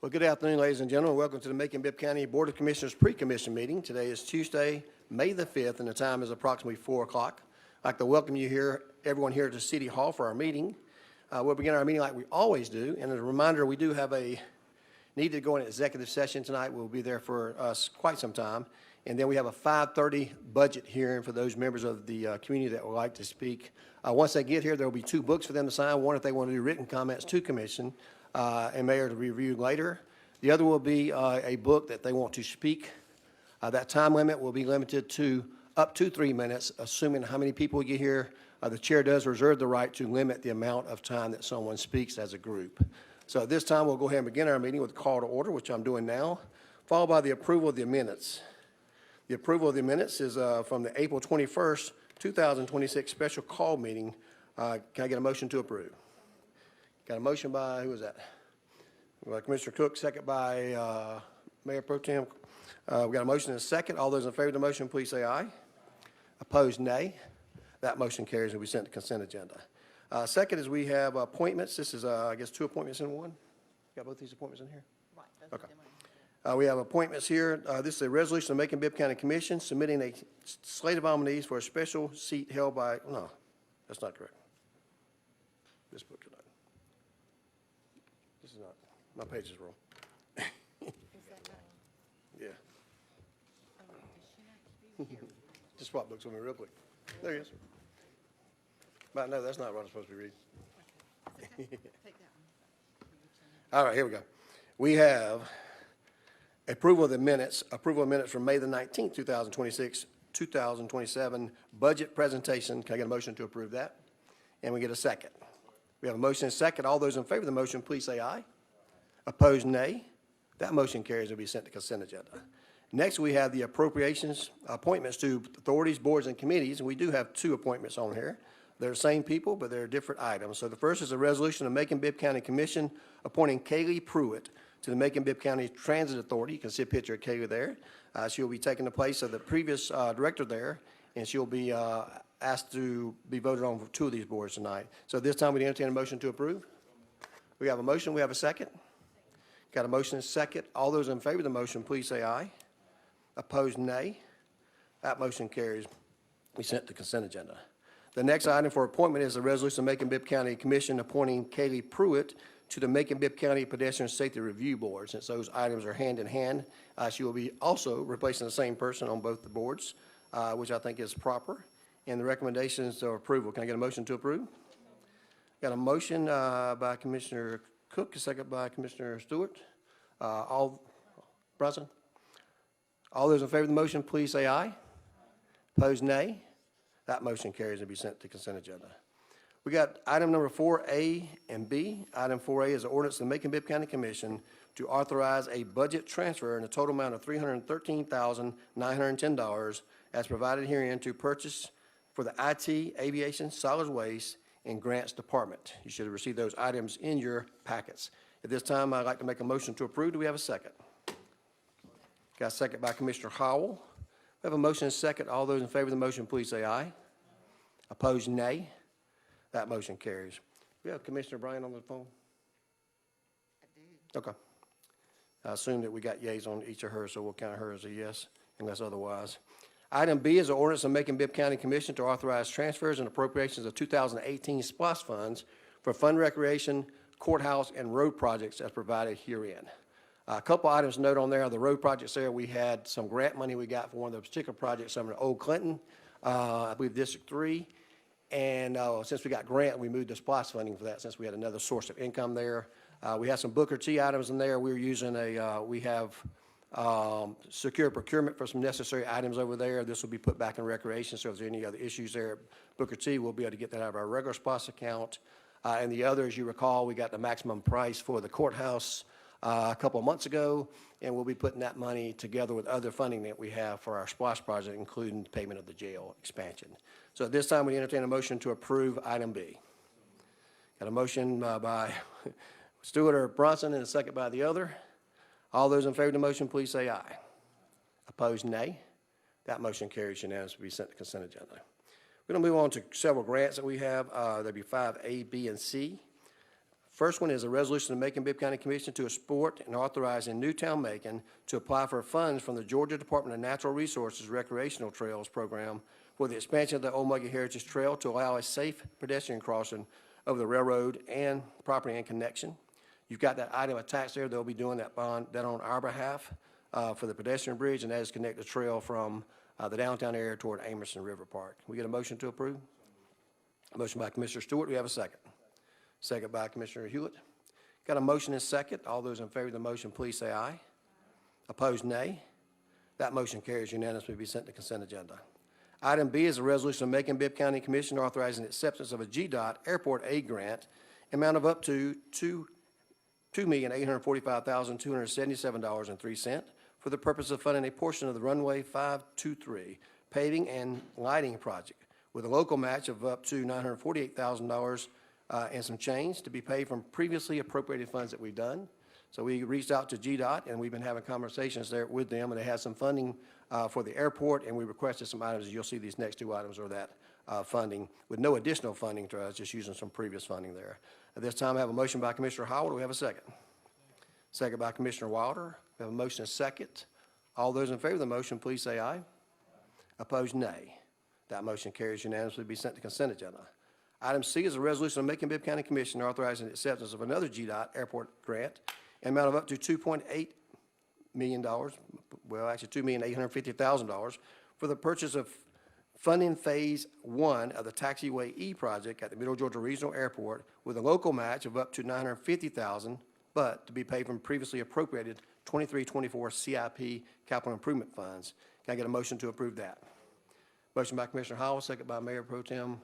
Well, good afternoon, ladies and gentlemen. Welcome to the Macon-Bibb County Board of Commissioners pre-commission meeting. Today is Tuesday, May the 5th, and the time is approximately 4 o'clock. I'd like to welcome you here, everyone here to City Hall for our meeting. We'll begin our meeting like we always do. And as a reminder, we do have a need to go in executive session tonight. We'll be there for us quite some time. And then we have a 5:30 budget hearing for those members of the community that would like to speak. Once they get here, there will be 2 books for them to sign. One if they want to do written comments to commission, and mayor to review later. The other will be a book that they want to speak. That time limit will be limited to up to 3 minutes, assuming how many people get here. The chair does reserve the right to limit the amount of time that someone speaks as a group. So at this time, we'll go ahead and begin our meeting with a call to order, which I'm doing now, followed by the approval of the minutes. The approval of the minutes is from the April 21st, 2026 special call meeting. Can I get a motion to approve? Got a motion by, who was that? Commissioner Cook, second by Mayor Pro Tem. We got a motion and a second. All those in favor of the motion, please say aye. Opposed, nay. That motion carries and we sent the consent agenda. Second is we have appointments. This is, I guess, 2 appointments in one. Got both these appointments in here? Right. Okay. We have appointments here. This is a resolution of Macon-Bibb County Commission submitting a slate of nominees for a special seat held by, no, that's not correct. This book is not. This is not. My page is wrong. Is that right? Yeah. Oh, does she not be here? Just swap books with me real quick. There he is. But no, that's not what I'm supposed to be reading. Okay. Take that one. All right, here we go. We have approval of minutes from May the 19th, 2026, 2027 budget presentation. Can I get a motion to approve that? And we get a second. We have a motion and a second. All those in favor of the motion, please say aye. Opposed, nay. That motion carries and will be sent to consent agenda. Next, we have the appropriations appointments to authorities, boards, and committees, and we do have 2 appointments on here. They're the same people, but they're different items. So the first is a resolution of Macon-Bibb County Commission appointing Kaylee Pruitt to the Macon-Bibb County Transit Authority. You can see a picture of Kaylee there. She'll be taking the place of the previous director there, and she'll be asked to be voted on for 2 of these boards tonight. So this time we entertain a motion to approve. We have a motion. We have a second. Got a motion and a second. All those in favor of the motion, please say aye. Opposed, nay. That motion carries. We sent the consent agenda. The next item for appointment is a resolution of Macon-Bibb County Commission appointing Kaylee Pruitt to the Macon-Bibb County Pedestrian Safety Review Board. Since those items are hand in hand, she will be also replacing the same person on both the boards, which I think is proper. And the recommendations of approval. Can I get a motion to approve? Got a motion by Commissioner Cook, a second by Commissioner Stewart. Bronson? All those in favor of the motion, please say aye. Opposed, nay. That motion carries and be sent to consent agenda. We got item number 4A and B. Item 4A is an ordinance of the Macon-Bibb County Commission to authorize a budget transfer in a total amount of $313,910 as provided herein to purchase for the IT, aviation, solid waste, and grants department. You should have received those items in your packets. At this time, I'd like to make a motion to approve. Do we have a second? Got a second by Commissioner Howell. We have a motion and a second. All those in favor of the motion, please say aye. Opposed, nay. That motion carries. We have Commissioner Bryan on the phone? I do. Okay. I assume that we got yays on each of hers, so we'll count her as a yes unless otherwise. Item B is an ordinance of Macon-Bibb County Commission to authorize transfers and appropriations of 2018 SPLOST funds for fund recreation, courthouse, and road projects as provided herein. A couple items to note on there. The road projects there, we had some grant money we got for one of those particular projects, some in Old Clinton, I believe District 3. And since we got grant, we moved the SPLOST funding for that since we had another source of income there. We have some Booker T items in there. We were using we have secure procurement for some necessary items over there. This will be put back in recreation, so if there's any other issues there, Booker T, we'll be able to get that out of our regular SPLOST account. And the other, as you recall, we got the maximum price for the courthouse a couple of months ago, and we'll be putting that money together with other funding that we have for our SPLOST project, including the payment of the jail expansion. So at this time, we entertain a motion to approve item B. Got a motion by Stewart or Bronson and a second by the other. All those in favor of the motion, please say aye. Opposed, nay. That motion carries unanimously to be sent to consent agenda. We're going to move on to several grants that we have. There'll be 5A, B, and C. First one is a resolution of the Macon-Bibb County Commission to support and authorize in Newtown, Macon to apply for funds from the Georgia Department of Natural Resources Recreational Trails Program for the expansion of the Old Muggy Heritage Trail to allow a safe pedestrian crossing over the railroad and property and connection. You've got that item attached there. They'll be doing that on our behalf for the pedestrian bridge, and that is connect the trail from the downtown area toward Amerson River Park. We get a motion to approve? Motion by Commissioner Stewart. Do we have a second? Second by Commissioner Hewitt. Got a motion and second. All those in favor of the motion, please say aye. Opposed, nay. That motion carries unanimously to be sent to consent agenda. Item B is a resolution of Macon-Bibb County Commission authorizing acceptance of a GDOT Airport Aid Grant amount of up to $2,845,277.03 for the purpose of funding a portion of the Runway 523 paving and lighting project with a local match of up to $948,000 and some change to be paid from previously appropriated funds that we've done. So we reached out to GDOT, and we've been having conversations there with them, and they had some funding for the airport, and we requested some items. You'll see these next two items are that funding with no additional funding to us, just using some previous funding there. At this time, I have a motion by Commissioner Howard. Do we have a second? Second by Commissioner Wilder. We have a motion and a second. All those in favor of the motion, please say aye. Opposed, nay. That motion carries unanimously to be sent to consent agenda. Item C is a resolution of Macon-Bibb County Commission authorizing the acceptance of another GDOT airport grant, an amount of up to $2.8 million, well, actually $2,850,000 for the purchase of funding Phase 1 of the Taxiway E project at the Middle Georgia Regional Airport with a local match of up to $950,000, but to be paid from previously appropriated 23-24 CIP capital improvement funds. Can I get a motion to approve that? Motion by Commissioner Howell, second by Mayor Pro Tem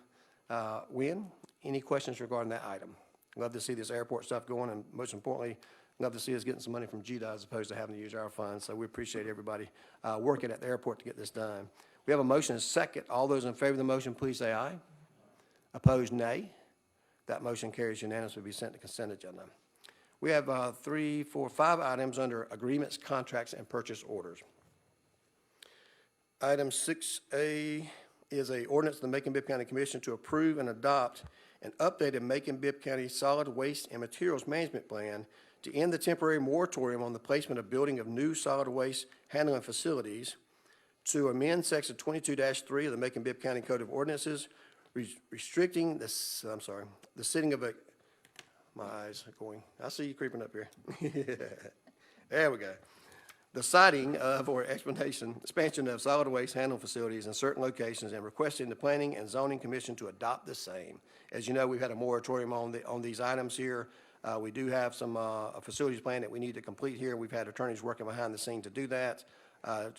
Wynn. Any questions regarding that item? Love to see this airport stuff going, and most importantly, love to see us getting some money from GDOT as opposed to having to use our funds. So we appreciate everybody working at the airport to get this done. We have a motion and a second. All those in favor of the motion, please say aye. Opposed, nay. That motion carries unanimously to be sent to consent agenda. We have 5 items under agreements, contracts, and purchase orders. Item 6A is a ordinance of the Macon-Bibb County Commission to approve and adopt an updated Macon-Bibb County Solid Waste and Materials Management Plan to end the temporary moratorium on the placement of building of new solid waste handling facilities, to amend Section 22-3 of the Macon-Bibb County Code of Ordinances, restricting the sitting of a, my eyes are going, I see you creeping up here. There we go. The siting of or expansion of solid waste handling facilities in certain locations and requesting the Planning and Zoning Commission to adopt the same. As you know, we've had a moratorium on these items here. We do have some a facilities plan that we need to complete here. We've had attorneys working behind the scene to do that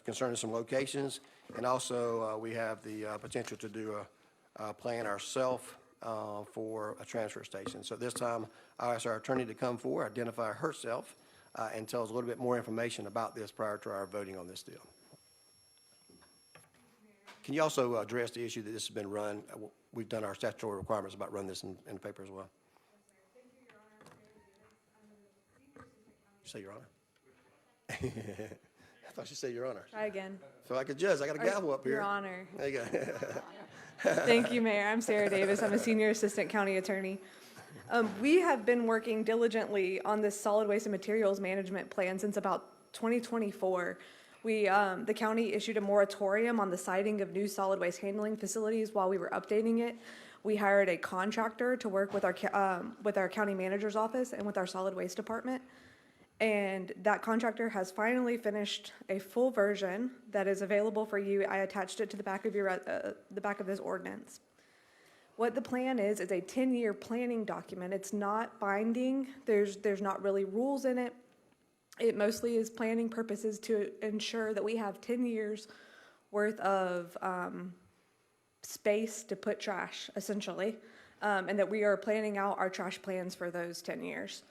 concerning some locations. And also we have the potential to do a plan ourselves for a transfer station. So this time I asked our attorney to come forward, identify herself, and tell us a little bit more information about this prior to our voting on this deal. Can you also address the issue that this has been run? We've done our statutory requirements about running this in the paper as well. You say, Your Honor? I thought you said Your Honor. Try again. So like a judge, I got a gavel up here. Your Honor. There you go. Thank you, Mayor. I'm Sarah Davis. I'm a senior assistant county attorney. We have been working diligently on this solid waste and materials management plan since about 2024. The county issued a moratorium on the siting of new solid waste handling facilities while we were updating it. We hired a contractor to work with our county manager's office and with our solid waste department. And that contractor has finally finished a full version that is available for you. I attached it to the back of the back of this ordinance. What the plan is a 10-year planning document. It's not binding. There's not really rules in it. It mostly is planning purposes to ensure that we have 10 years worth of space to put trash, essentially, and that we are planning out our trash plans for those 10 years.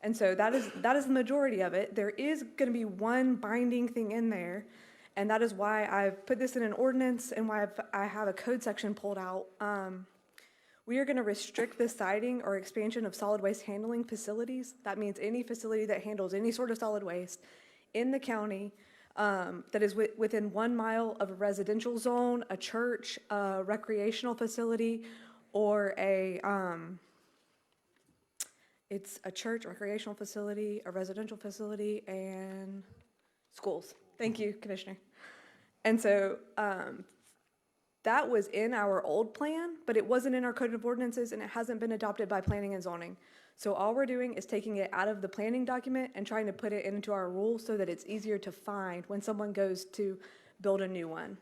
And so that is the majority of it. There is going to be one binding thing in there, and that is why I've put this in an ordinance and why I have a code section pulled out. We are going to restrict the siting or expansion of solid waste handling facilities. That means any facility that handles any sort of solid waste in the county that is within 1 mile of a residential zone, a church, a recreational facility, or It's a church, recreational facility, a residential facility, and schools. Thank you, Commissioner. And so that was in our old plan, but it wasn't in our code of ordinances, and it hasn't been adopted by planning and zoning. So all we're doing is taking it out of the planning document and trying to put it into our rules so that it's easier to find when someone goes to build a new one.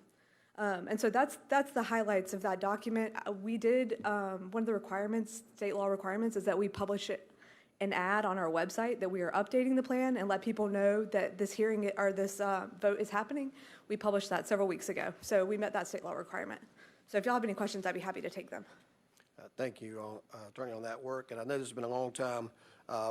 And so that's the highlights of that document. We did, one of the requirements, state law requirements, is that we publish an ad on our website that we are updating the plan and let people know that this hearing or this vote is happening. We published that several weeks ago. So we met that state law requirement. So if y'all have any questions, I'd be happy to take them. Thank you, Attorney, on that work. And I know this has been a long time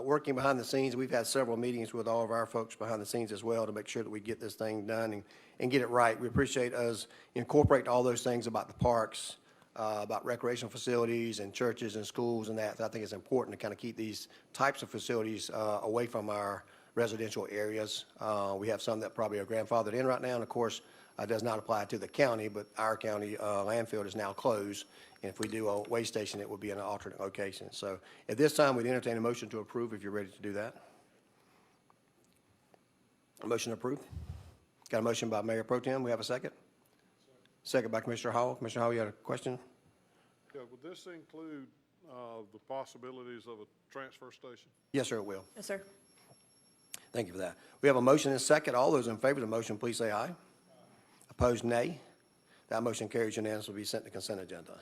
working behind the scenes. We've had several meetings with all of our folks behind the scenes as well to make sure that we get this thing done and get it right. We appreciate us incorporate all those things about the parks, about recreational facilities and churches and schools and that. I think it's important to kind of keep these types of facilities away from our residential areas. We have some that probably are grandfathered in right now, and of course, does not apply to the county, but our county landfill is now closed. And if we do a waste station, it will be in an alternate location. So at this time, we'd entertain a motion to approve if you're ready to do that. A motion approved. Got a motion by Mayor Pro Tem. We have a second. Second by Commissioner Howell. Commissioner Howell, you had a question? Yeah, would this include the possibilities of a transfer station? Yes, sir, it will. Yes, sir. Thank you for that. We have a motion and a second. All those in favor of the motion, please say aye. Opposed, nay. That motion carries unanimously. Will be sent to consent agenda.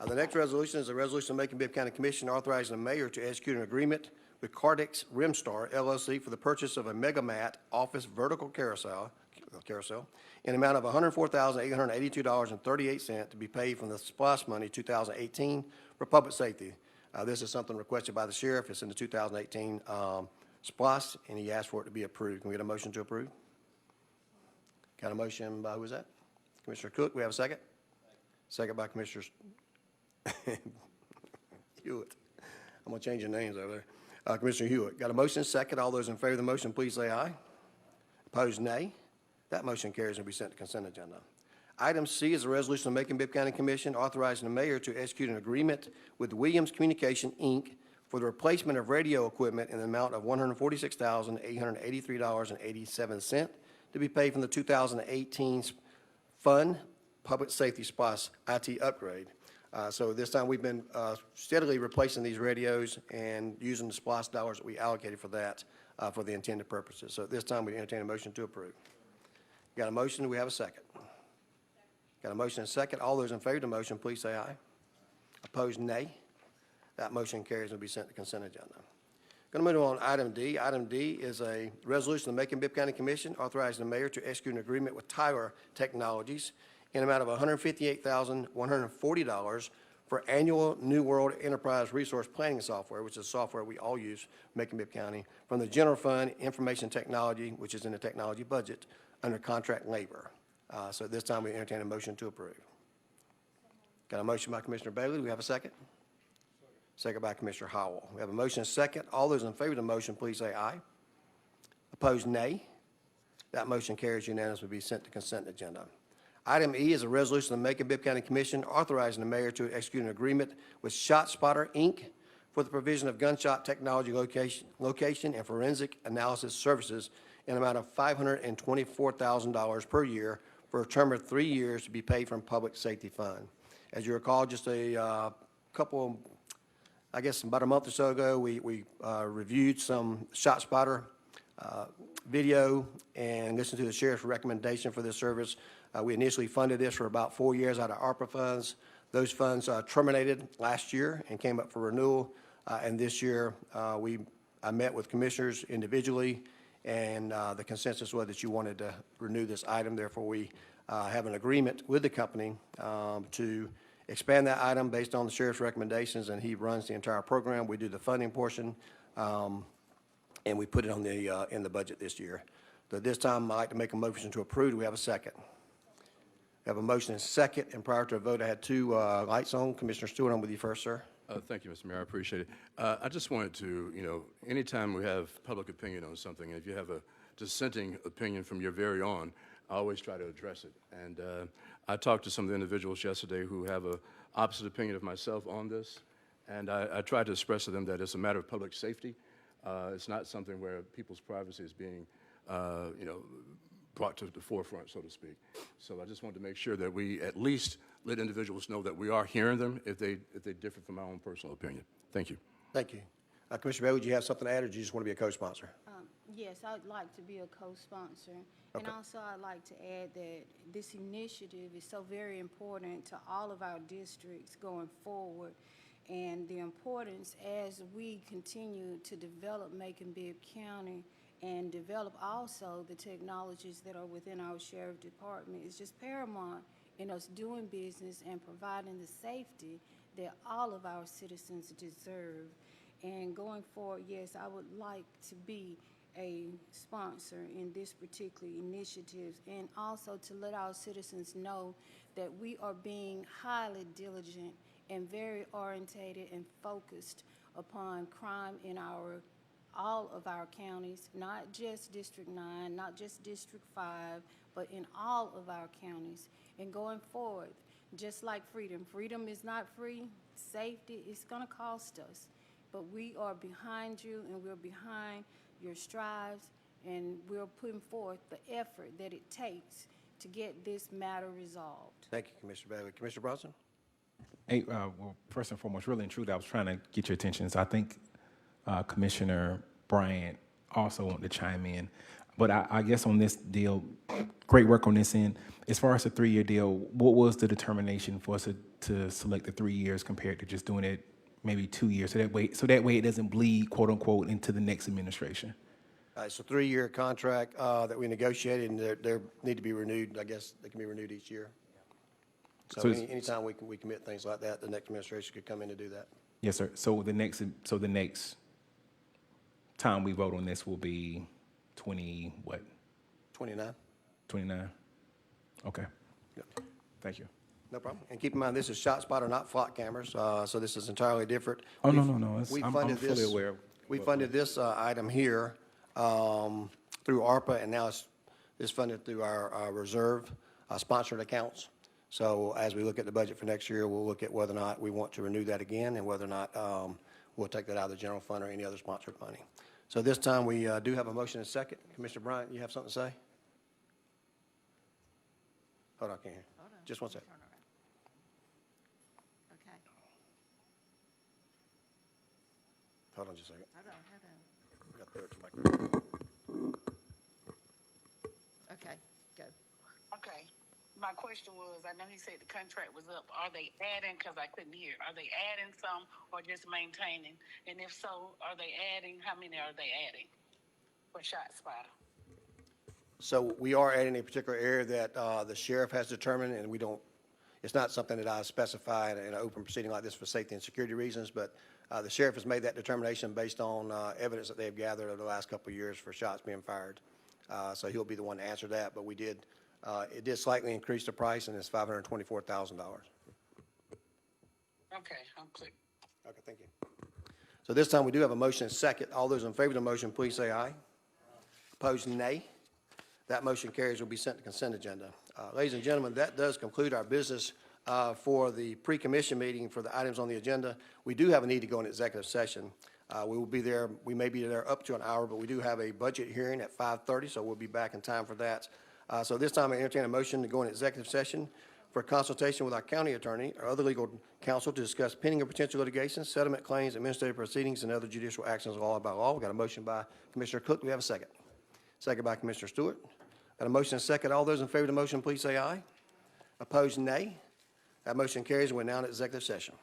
The next resolution is a resolution of Macon-Bibb County Commission authorizing the mayor to execute an agreement with Cardix Rimstar LLC for the purchase of a Megamat office vertical carousel in the amount of $104,882.38 to be paid from the SPOS money 2018 for public safety. This is something requested by the sheriff. It's in the 2018 SPOS, and he asked for it to be approved. Can we get a motion to approve? Got a motion by, who is that? Commissioner Cook. We have a second? Second by Commissioner Hewitt. I'm going to change your names over there. Commissioner Hewitt. Got a motion and second. All those in favor of the motion, please say aye. Opposed, nay. That motion carries and will be sent to consent agenda. Item C is a resolution of Macon-Bibb County Commission authorizing the mayor to execute an agreement with Williams Communication, Inc. for the replacement of radio equipment in the amount of $146,883.87 to be paid from the 2018 Fund Public Safety SPOS IT upgrade. So this time we've been steadily replacing these radios and using the SPOS dollars that we allocated for that for the intended purposes. So at this time we entertain a motion to approve. Got a motion? Do we have a second? Got a motion and a second. All those in favor of the motion, please say aye. Opposed, nay. That motion carries and will be sent to consent agenda. Going to move on to item D. Item D is a resolution of the Macon-Bibb County Commission authorizing the mayor to execute an agreement with Tyler Technologies in an amount of $158,140 for annual New World Enterprise Resource Planning software, which is software we all use, Macon-Bibb County, from the General Fund Information Technology, which is in the technology budget, under contract labor. So at this time, we entertain a motion to approve. Got a motion by Commissioner Bailey. Do we have a second? Second by Commissioner Howell. We have a motion and a second. All those in favor of the motion, please say aye. Opposed, nay. That motion carries unanimously. Will be sent to consent agenda. Item E is a resolution of the Macon-Bibb County Commission authorizing the mayor to execute an agreement with ShotSpotter, Inc. for the provision of gunshot technology location and forensic analysis services in an amount of $524,000 per year for a term of 3 years to be paid from Public Safety Fund. As you recall, just a couple, I guess about a month or so ago, we reviewed some ShotSpotter video and listened to the sheriff's recommendation for this service. We initially funded this for about 4 years out of ARPA funds. Those funds terminated last year and came up for renewal. And this year, I met with commissioners individually, and the consensus was that you wanted to renew this item. Therefore, we have an agreement with the company to expand that item based on the sheriff's recommendations, and he runs the entire program. We do the funding portion, and we put it on the in the budget this year. So this time, I'd like to make a motion to approve. Do we have a second? We have a motion and a second, and prior to a vote, I had two lights on. Commissioner Stewart, I'm with you first, sir. Thank you, Mr. Mayor. I appreciate it. I just wanted to, anytime we have public opinion on something, and if you have a dissenting opinion from your very own, I always try to address it. And I talked to some of the individuals yesterday who have an opposite opinion of myself on this, And I tried to express to them that it's a matter of public safety. It's not something where people's privacy is being, brought to the forefront, so to speak. So I just wanted to make sure that we at least let individuals know that we are hearing them if they differ from our own personal opinion. Thank you. Thank you. Commissioner Bell, would you have something to add, or do you just want to be a co-sponsor? Yes, I'd like to be a co-sponsor. And Okay. also, I'd like to add that this initiative is so very important to all of our districts going forward. And the importance as we continue to develop Macon-Bibb County and develop also the technologies that are within our sheriff department is just paramount in us doing business and providing the safety that all of our citizens deserve. And going forward, yes, I would like to be a sponsor in this particular initiative, and also to let our citizens know that we are being highly diligent and very orientated and focused upon crime in all of our counties, not just District 9, not just District 5, but in all of our counties. And going forward, just like freedom is not free, safety is gonna cost us. But we are behind you, and we're behind your strives, and we're putting forth the effort that it takes to get this matter resolved. Thank you, Commissioner Bailey. Commissioner Bronson? Hey, well, first and foremost, really and truly, I was trying to get your attention. So I think Commissioner Bryant also wanted to chime in. But I guess on this deal, great work on this end. As far as the 3-year deal, what was the determination for us to select the 3 years compared to just doing it maybe 2 years? So that way it doesn't bleed, quote unquote, into the next administration. It's a 3-year contract that we negotiated, and they need to be renewed. I guess they can be renewed each year. So So it's- anytime we commit things like that, the next administration could come in to do that. Yes, sir. So the next time we vote on this will be 29? 29? Okay. Yep. Thank you. No problem. And keep in mind, this is ShotSpotter, not flock cameras, so this is entirely different. Oh, no. We I'm funded fully this- aware of We what- funded this item here through ARPA, and now it's funded through our reserve sponsored accounts. So as we look at the budget for next year, we'll look at whether or not we want to renew that again, and whether or not we'll take that out of the general fund or any other sponsored money. So this time, we do have a motion and a second. Commissioner Bryant, you have something to say? Hold on, I can't hear. Hold on. Just one second. Turn around. Okay, Hold on just a second. hold on. Got the third mic. Okay, go. Okay. My question was, I know he said the contract was up. Are they adding, because I couldn't hear, are they adding some or just maintaining? And if so, are they adding, how many are they adding for ShotSpotter? So we are adding a particular area that the sheriff has determined, and it's not something that I specify in an open proceeding like this for safety and security reasons, but the sheriff has made that determination based on evidence that they've gathered over the last couple of years for shots being fired. So he'll be the one to answer that, but it did slightly increase the price, and it's $524,000. Okay, I'm clear. Okay, thank you. So this time, we do have a motion and second. All those in favor of the motion, please say aye. Opposed, nay. That motion carries, will be sent to consent agenda. Ladies and gentlemen, that does conclude our business for the pre-commission meeting for the items on the agenda. We do have a need to go in executive session. We will be there, we may be there up to an hour, but we do have a budget hearing at 5:30, so we'll be back in time for that. So this time, I entertain a motion to go in executive session for consultation with our county attorney or other legal counsel to discuss pending or potential litigation, settlement claims, administrative proceedings, and other judicial actions of law by law. We got a motion by Commissioner Cook. Do we have a second? Second by Commissioner Stewart. Got a motion and a second. All those in favor of the motion, please say aye. Opposed, nay. That motion carries. We're now in executive session.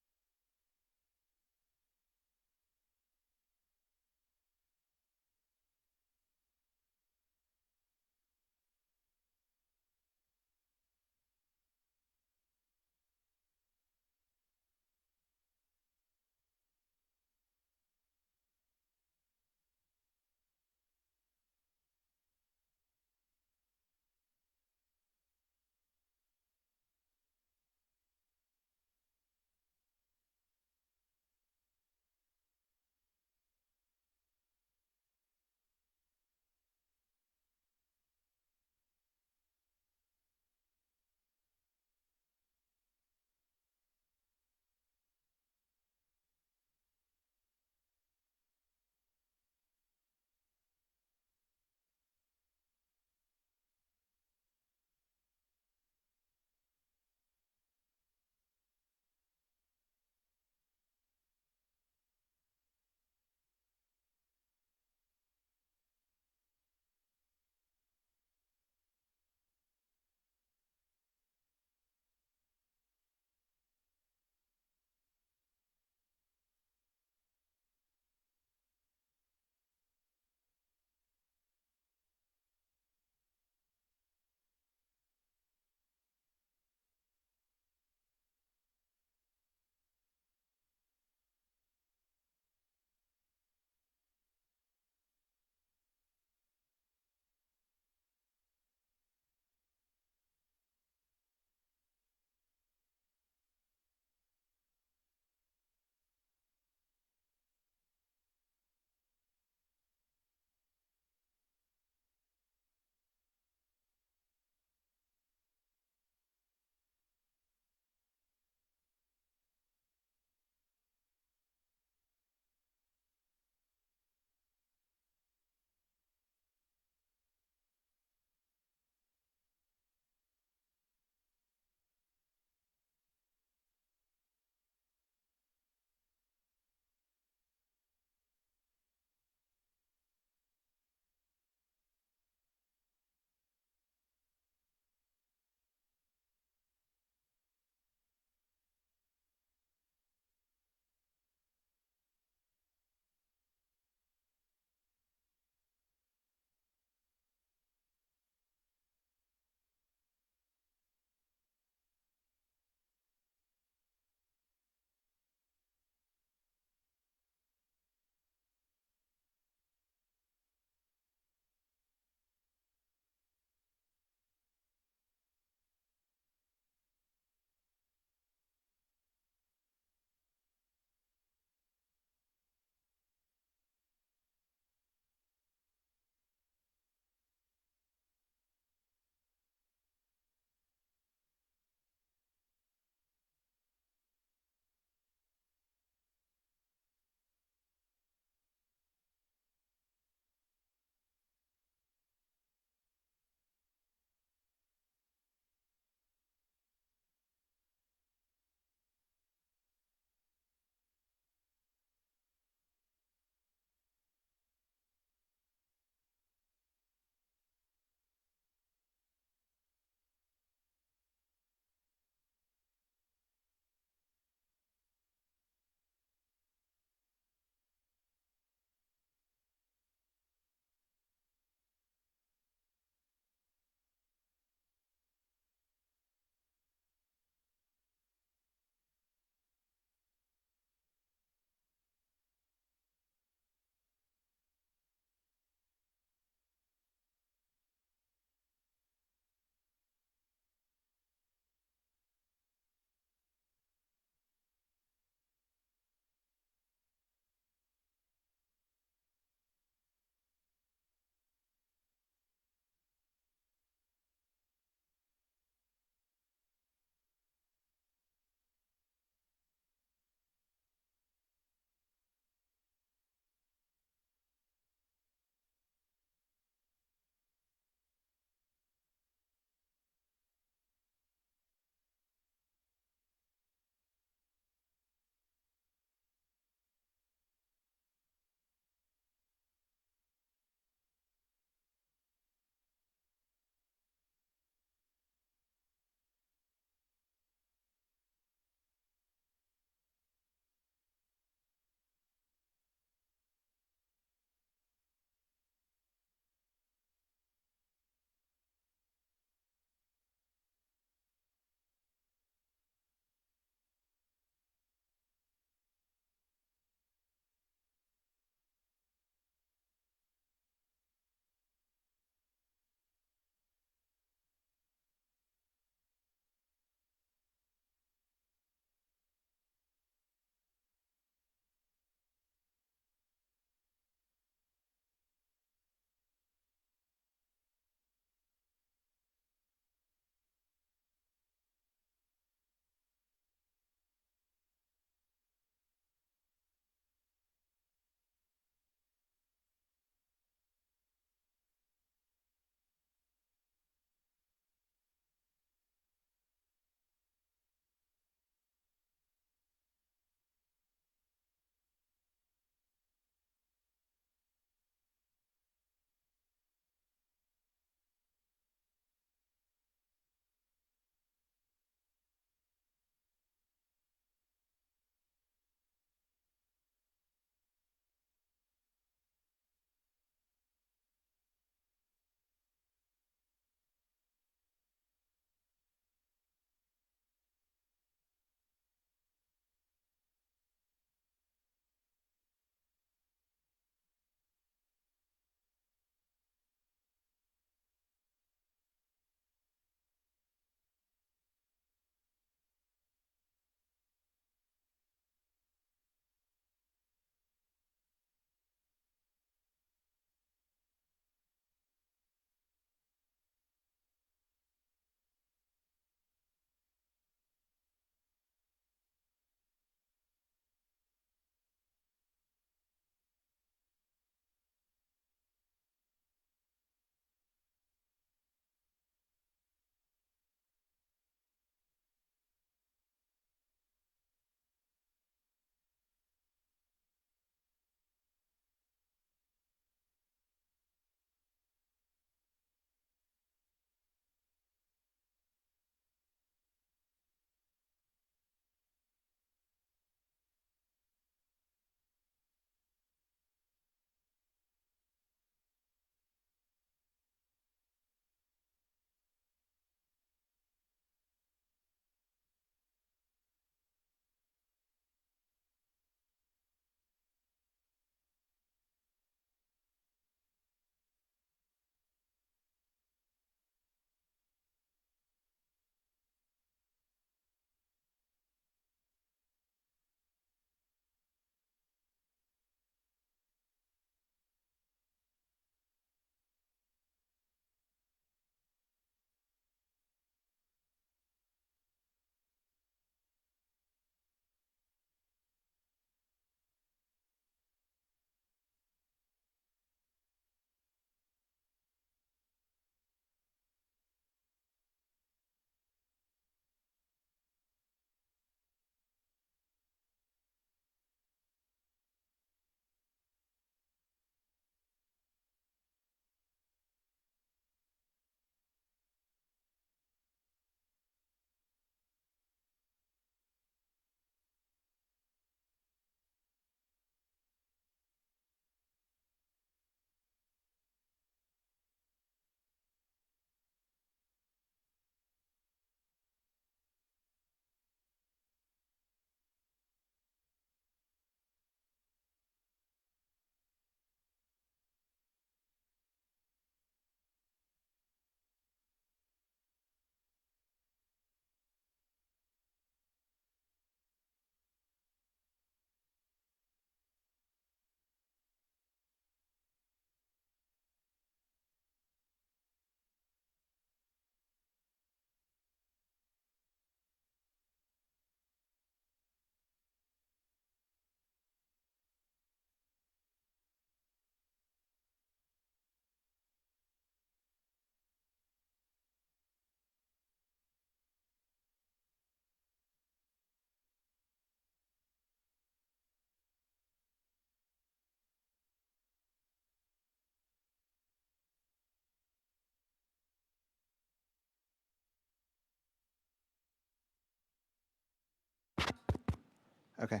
Okay.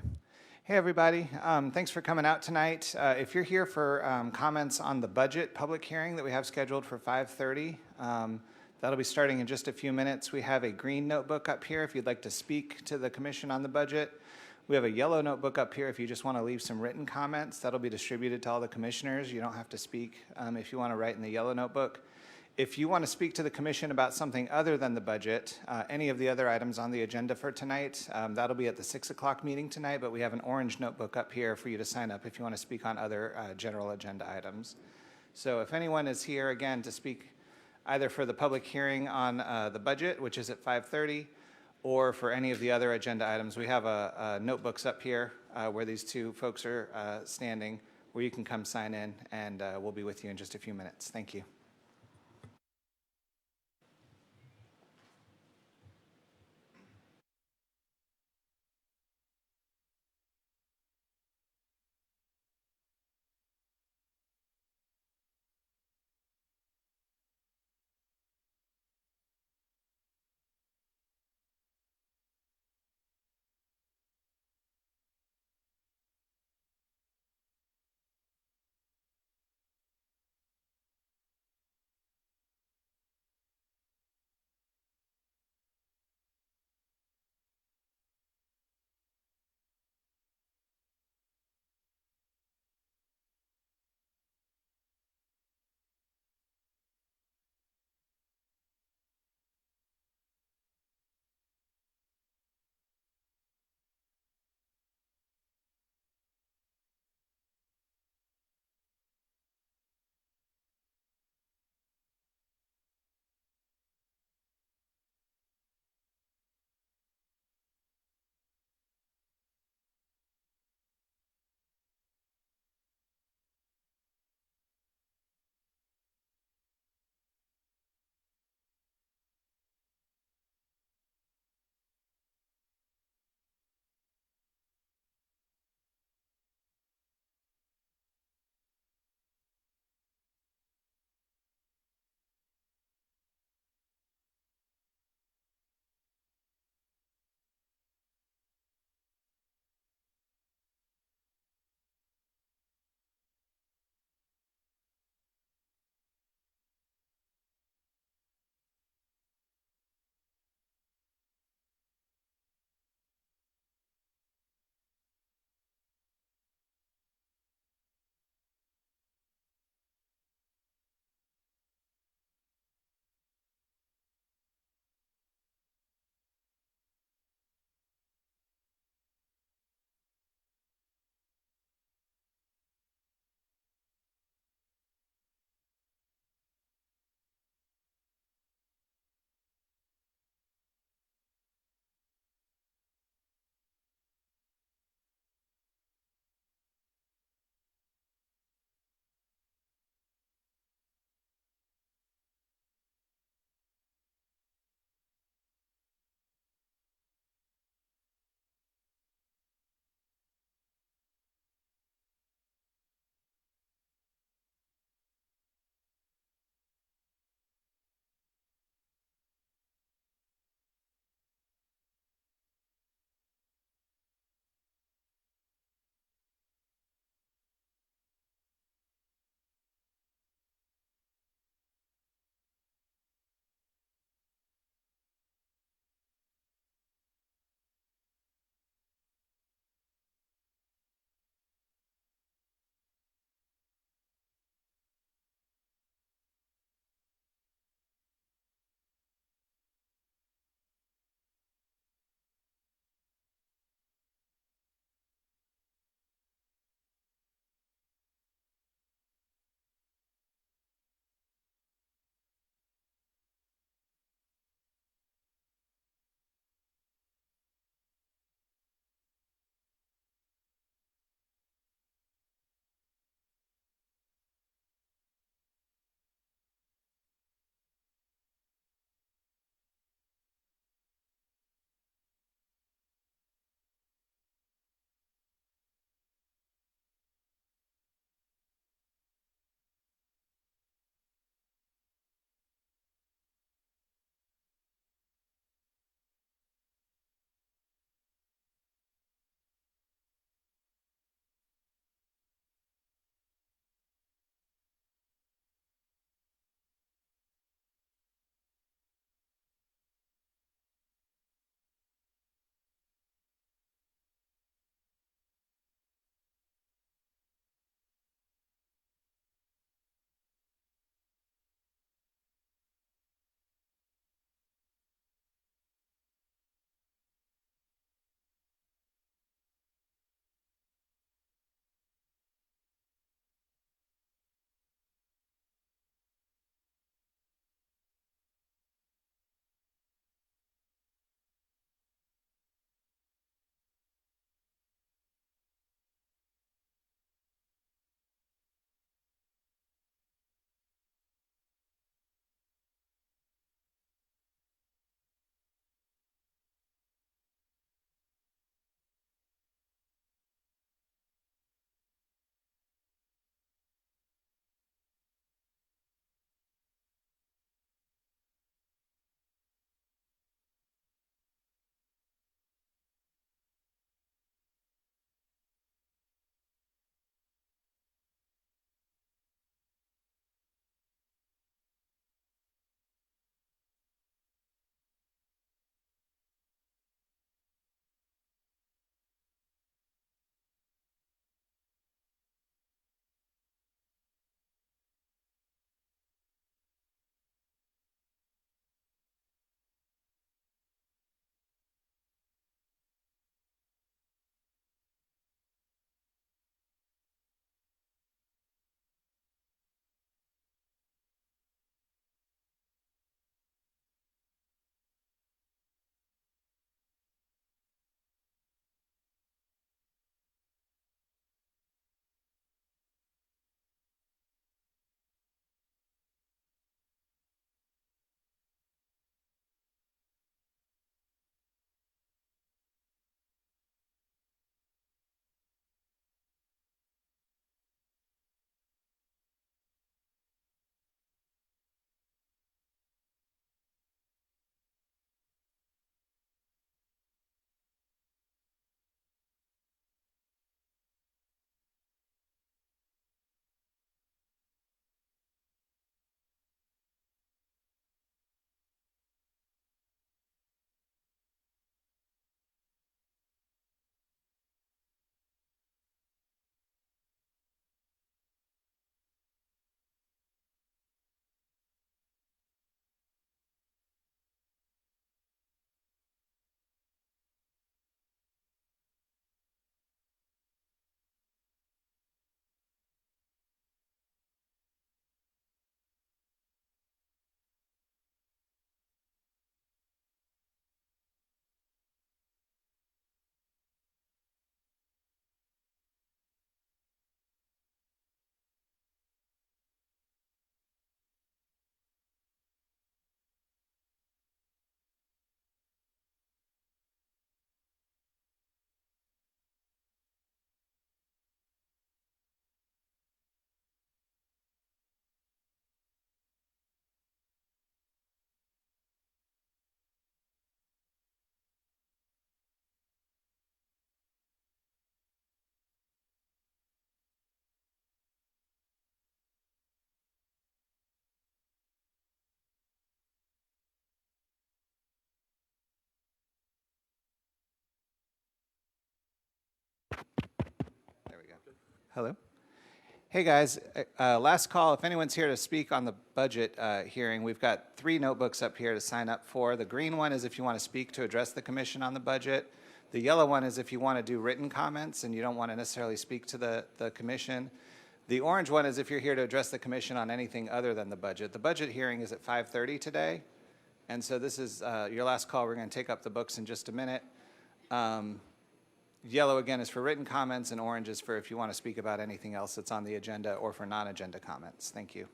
Hey, everybody. Thanks for coming out tonight. If you're here for comments on the budget public hearing that we have scheduled for 5:30, that'll be starting in just a few minutes. We have a green notebook up here if you'd like to speak to the commission on the budget. We have a yellow notebook up here if you just want to leave some written comments. That'll be distributed to all the commissioners. You don't have to speak if you want to write in the yellow notebook. If you want to speak to the commission about something other than the budget, any of the other items on the agenda for tonight, that'll be at the 6 o'clock meeting tonight, but we have an orange notebook up here for you to sign up if you want to speak on other general agenda items. So if anyone is here, again, to speak either for the public hearing on the budget, which is at 5:30, or for any of the other agenda items, we have notebooks up here where these two folks are standing, where you can come sign in, and we'll be with you in just a few minutes. Thank you. Hello. Hey, guys. Last call. If anyone's here to speak on the budget hearing, we've got 3 notebooks up here to sign up for. The green one is if you want to speak to address the commission on the budget. The yellow one is if you want to do written comments and you don't want to necessarily speak to the commission. The orange one is if you're here to address the commission on anything other than the budget. The budget hearing is at 5:30 today. And so this is your last call. We're going to take up the books in just a minute. Yellow, again, is for written comments, and orange is for if you want to speak about anything else that's on the agenda or for non-agenda comments. Thank you.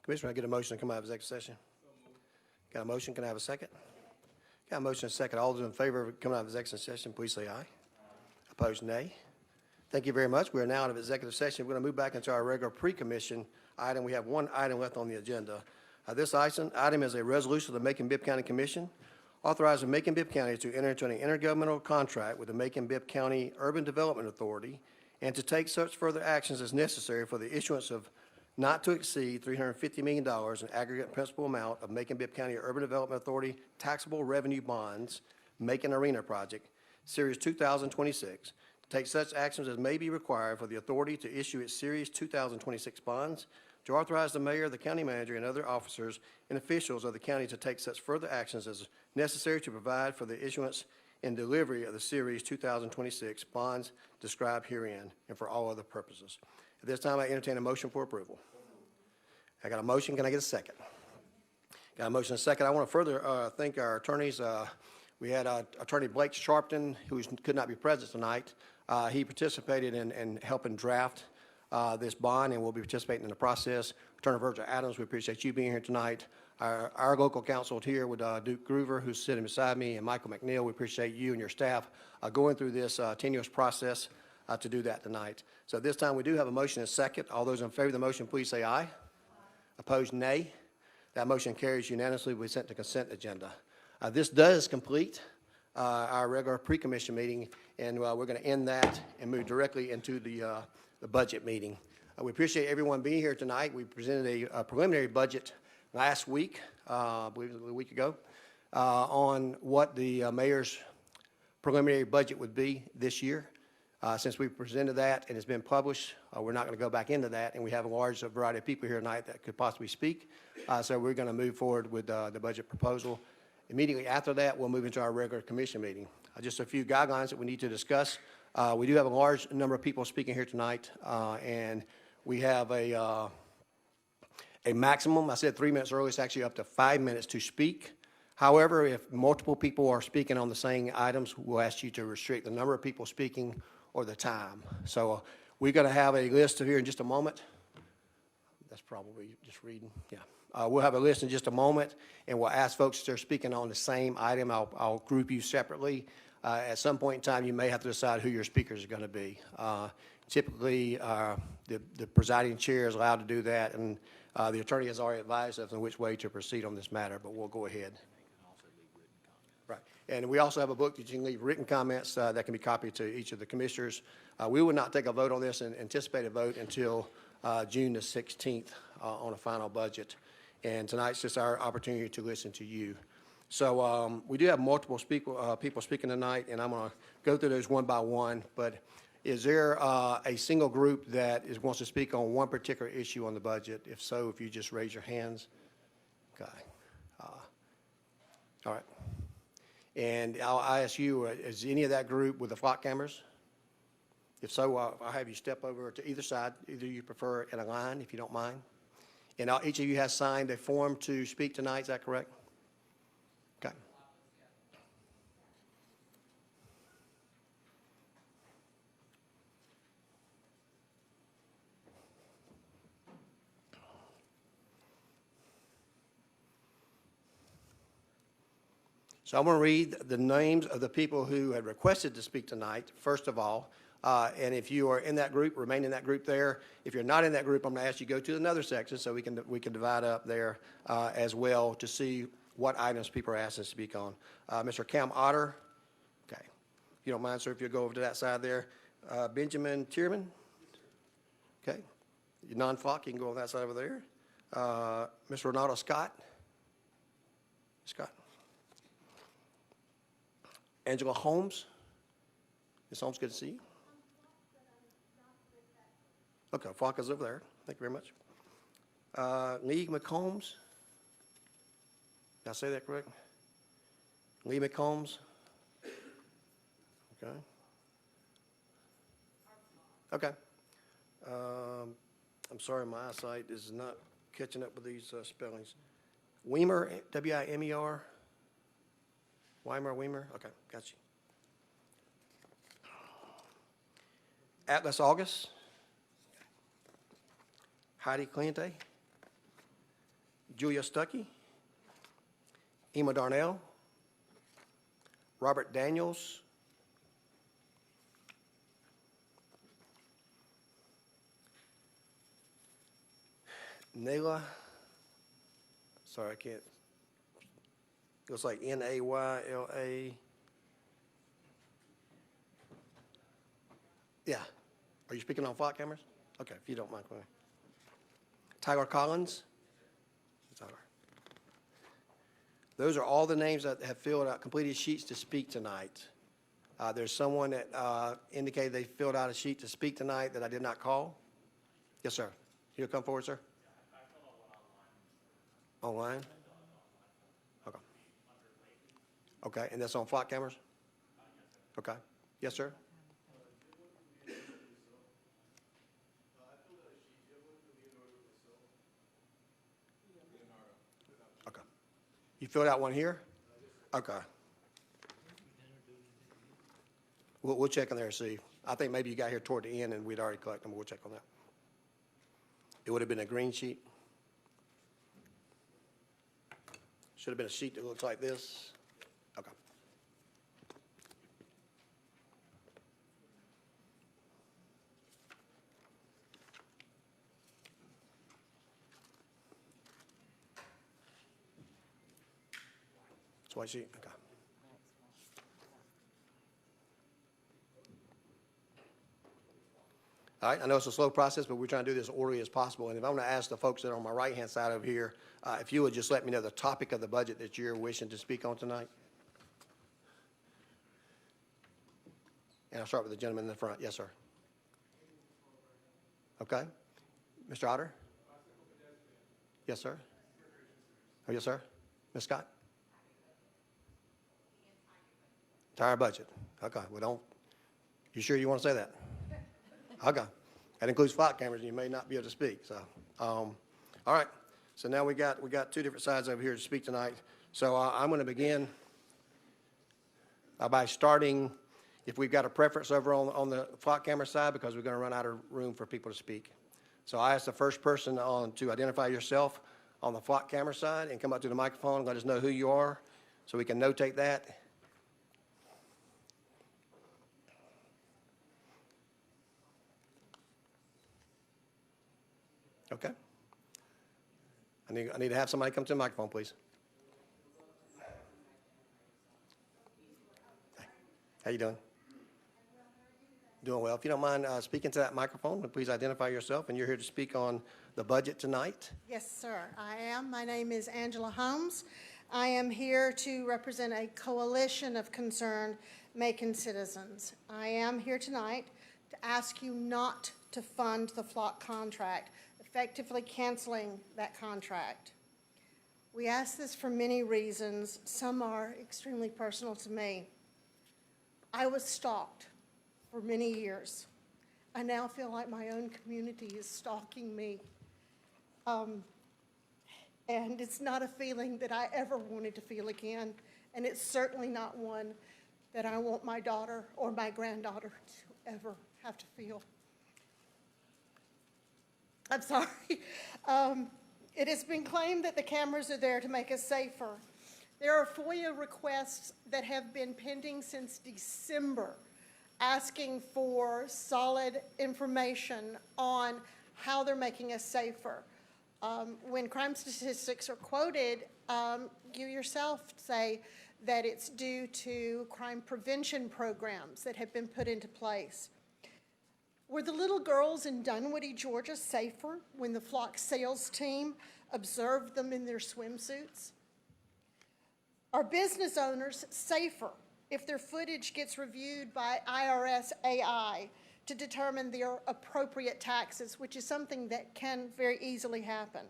Commissioner, I get a motion to come out of executive session? Got a motion, can I have a second? Got a motion and a second. All those in favor of coming out of executive session, please say aye. Opposed, nay. Thank you very much. We are now out of executive session. We're going to move back into our regular pre-commission item. We have one item left on the agenda. This item is a resolution of the Macon-Bibb County Commission authorizing Macon-Bibb County to enter into an intergovernmental contract with the Macon-Bibb County Urban Development Authority and to take such further actions as necessary for the issuance of not to exceed $350 million in aggregate principal amount of Macon-Bibb County Urban Development Authority taxable revenue bonds, Macon Arena Project, Series 2026, to take such actions as may be required for the authority to issue its Series 2026 bonds, to authorize the mayor, the county manager, and other officers and officials of the county to take such further actions as necessary to provide for the issuance and delivery of the Series 2026 bonds described herein and for all other purposes. At this time, I entertain a motion for approval. I got a motion. Can I get a second? Got a motion and a second. I want to further thank our attorneys. We had Attorney Blake Sharpton, who could not be present tonight. He participated in helping draft this bond and will be participating in the process. Attorney Virgil Adams, we appreciate you being here tonight. Our local counsel here with Duke Groover, who's sitting beside me, and Michael McNeil, we appreciate you and your staff going through this tenuous process to do that tonight. So at this time, we do have a motion and a second. All those in favor of the motion, please say aye. Opposed, nay. That motion carries unanimously. We sent the consent agenda. This does complete our regular pre-commission meeting, and we're going to end that and move directly into the budget meeting. We appreciate everyone being here tonight. We presented a preliminary budget last week, I believe it was a week ago, on what the mayor's preliminary budget would be this year. Since we presented that and it's been published, we're not going to go back into that, and we have a large variety of people here tonight that could possibly speak. So we're going to move forward with the budget proposal. Immediately after that, we'll move into our regular commission meeting. Just a few guidelines that we need to discuss. We do have a large number of people speaking here tonight, and we have a maximum. I said 3 minutes earlier. It's actually up to 5 minutes to speak. However, if multiple people are speaking on the same items, we'll ask you to restrict the number of people speaking or the time. So we're going to have a list here in just a moment. That's probably just reading. Yeah. We'll have a list in just a moment, and we'll ask folks if they're speaking on the same item. I'll group you separately. At some point in time, you may have to decide who your speakers are going to be. Typically, the presiding chair is allowed to do that, and the attorney has already advised us on which way to proceed on this matter, but we'll go ahead. Right. And we also have a book that you can leave written comments that can be copied to each of the commissioners. We will not take a vote on this and anticipate a vote until June the 16th on a final budget. And tonight's just our opportunity to listen to you. So we do have multiple people speaking tonight, and I'm going to go through those one by one. But is there a single group that wants to speak on one particular issue on the budget? If so, if you just raise your hands. Okay. All right. And I'll ask you, is any of that group with the flock cameras? If so, I'll have you step over to either side. Either you prefer in a line, if you don't mind. And each of you has signed a form to speak tonight. Is that correct? Okay. So I'm going to read the names of the people who had requested to speak tonight, first of all. And if you are in that group, remain in that group there. If you're not in that group, I'm going to ask you to go to another section so we can divide up there as well to see what items people are asking to speak on. Mr. Cam Otter. Okay. If you don't mind, sir, if you'll go over to that side there. Benjamin Tierman. Okay. Non-flock, you can go on that side over there. Mr. Ronaldo Scott. Scott. Angela Holmes. Ms. Holmes, good to see you. Okay, Flock is over there. Thank you very much. Lee McCombs. Did I say that correct? Lee McCombs. Okay. Okay. I'm sorry, my eyesight is not catching up with these spellings. Weimer, W-I-M-E-R. Weimer. Okay, got you. Atlas August. Heidi Clemente. Julia Stuckey, Emma Darnell, Robert Daniels, Nayla, sorry, I can't, it looks like Nayla. Yeah. Are you speaking on flight cameras? Okay, if you don't mind. Go ahead. Tyler Collins? Tyler. Those are all the names that have filled out, completed sheets to speak tonight. There's someone that indicated they filled out a sheet to speak tonight that I did not call. Yes, sir. You'll come forward, sir? Online? Okay. Okay, and that's on flight cameras? Okay. Yes, sir? Okay. You filled out one here? Okay. We'll check in there and see. I think maybe you got here toward the end and we'd already collected them. We'll check on that. It would have been a green sheet. Should have been a sheet that looks like this. Okay. It's white sheet? Okay. All right, I know it's a slow process, but we're trying to do this as orderly as possible. And if I'm going to ask the folks that are on my right-hand side over here, if you would just let me know the topic of the budget that you're wishing to speak on tonight. And I'll start with the gentleman in the front. Yes, sir. Okay. Mr. Otter? Yes, sir. Oh, yes, sir. Ms. Scott? Entire budget. Okay, well, don't, you sure you want to say that? Okay. That includes flight cameras, and you may not be able to speak, so. All right, so now we got two different sides over here to speak tonight. So I'm going to begin by starting, if we've got a preference over on the flight camera side, because we're going to run out of room for people to speak. So I ask the first person to identify yourself on the flight camera side and come up to the microphone and let us know who you are so we can notate that. Okay. I need to have somebody come to the microphone, please. How you doing? Doing well. If you don't mind speaking to that microphone, please identify yourself, and you're here to speak on the budget tonight. Yes, sir, I am. My name is Angela Holmes. I am here to represent a coalition of concerned Macon citizens. I am here tonight to ask you not to fund the flock contract, effectively canceling that contract. We ask this for many reasons. Some are extremely personal to me. I was stalked for many years. I now feel like my own community is stalking me. And it's not a feeling that I ever wanted to feel again, and it's certainly not one that I want my daughter or my granddaughter to ever have to feel. I'm sorry. It has been claimed that the cameras are there to make us safer. There are FOIA requests that have been pending since December, asking for solid information on how they're making us safer. When crime statistics are quoted, you yourself say that it's due to crime prevention programs that have been put into place. Were the little girls in Dunwoody, Georgia, safer when the flock sales team observed them in their swimsuits? Are business owners safer if their footage gets reviewed by IRS AI to determine their appropriate taxes, which is something that can very easily happen?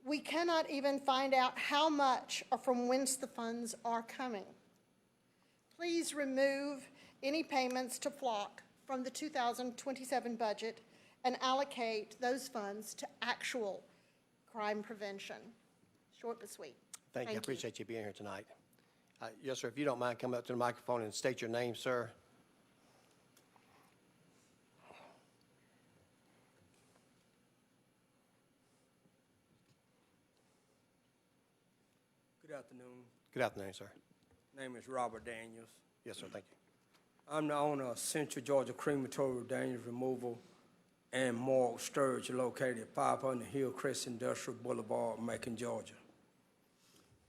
We cannot even find out how much or from whence the funds are coming. Please remove any payments to flock from the 2027 budget and allocate those funds to actual crime prevention. Short but sweet. Thank you. I appreciate you being here tonight. Yes, sir, if you don't mind coming up to the microphone and state your name, sir. Good afternoon. Good afternoon, sir. Name is Robert Daniels. Yes, sir, thank you. I'm the owner of Central Georgia Crematory Daniels Removal and Morgue Storage located at 500 Hillcrest Industrial Boulevard, Macon, Georgia.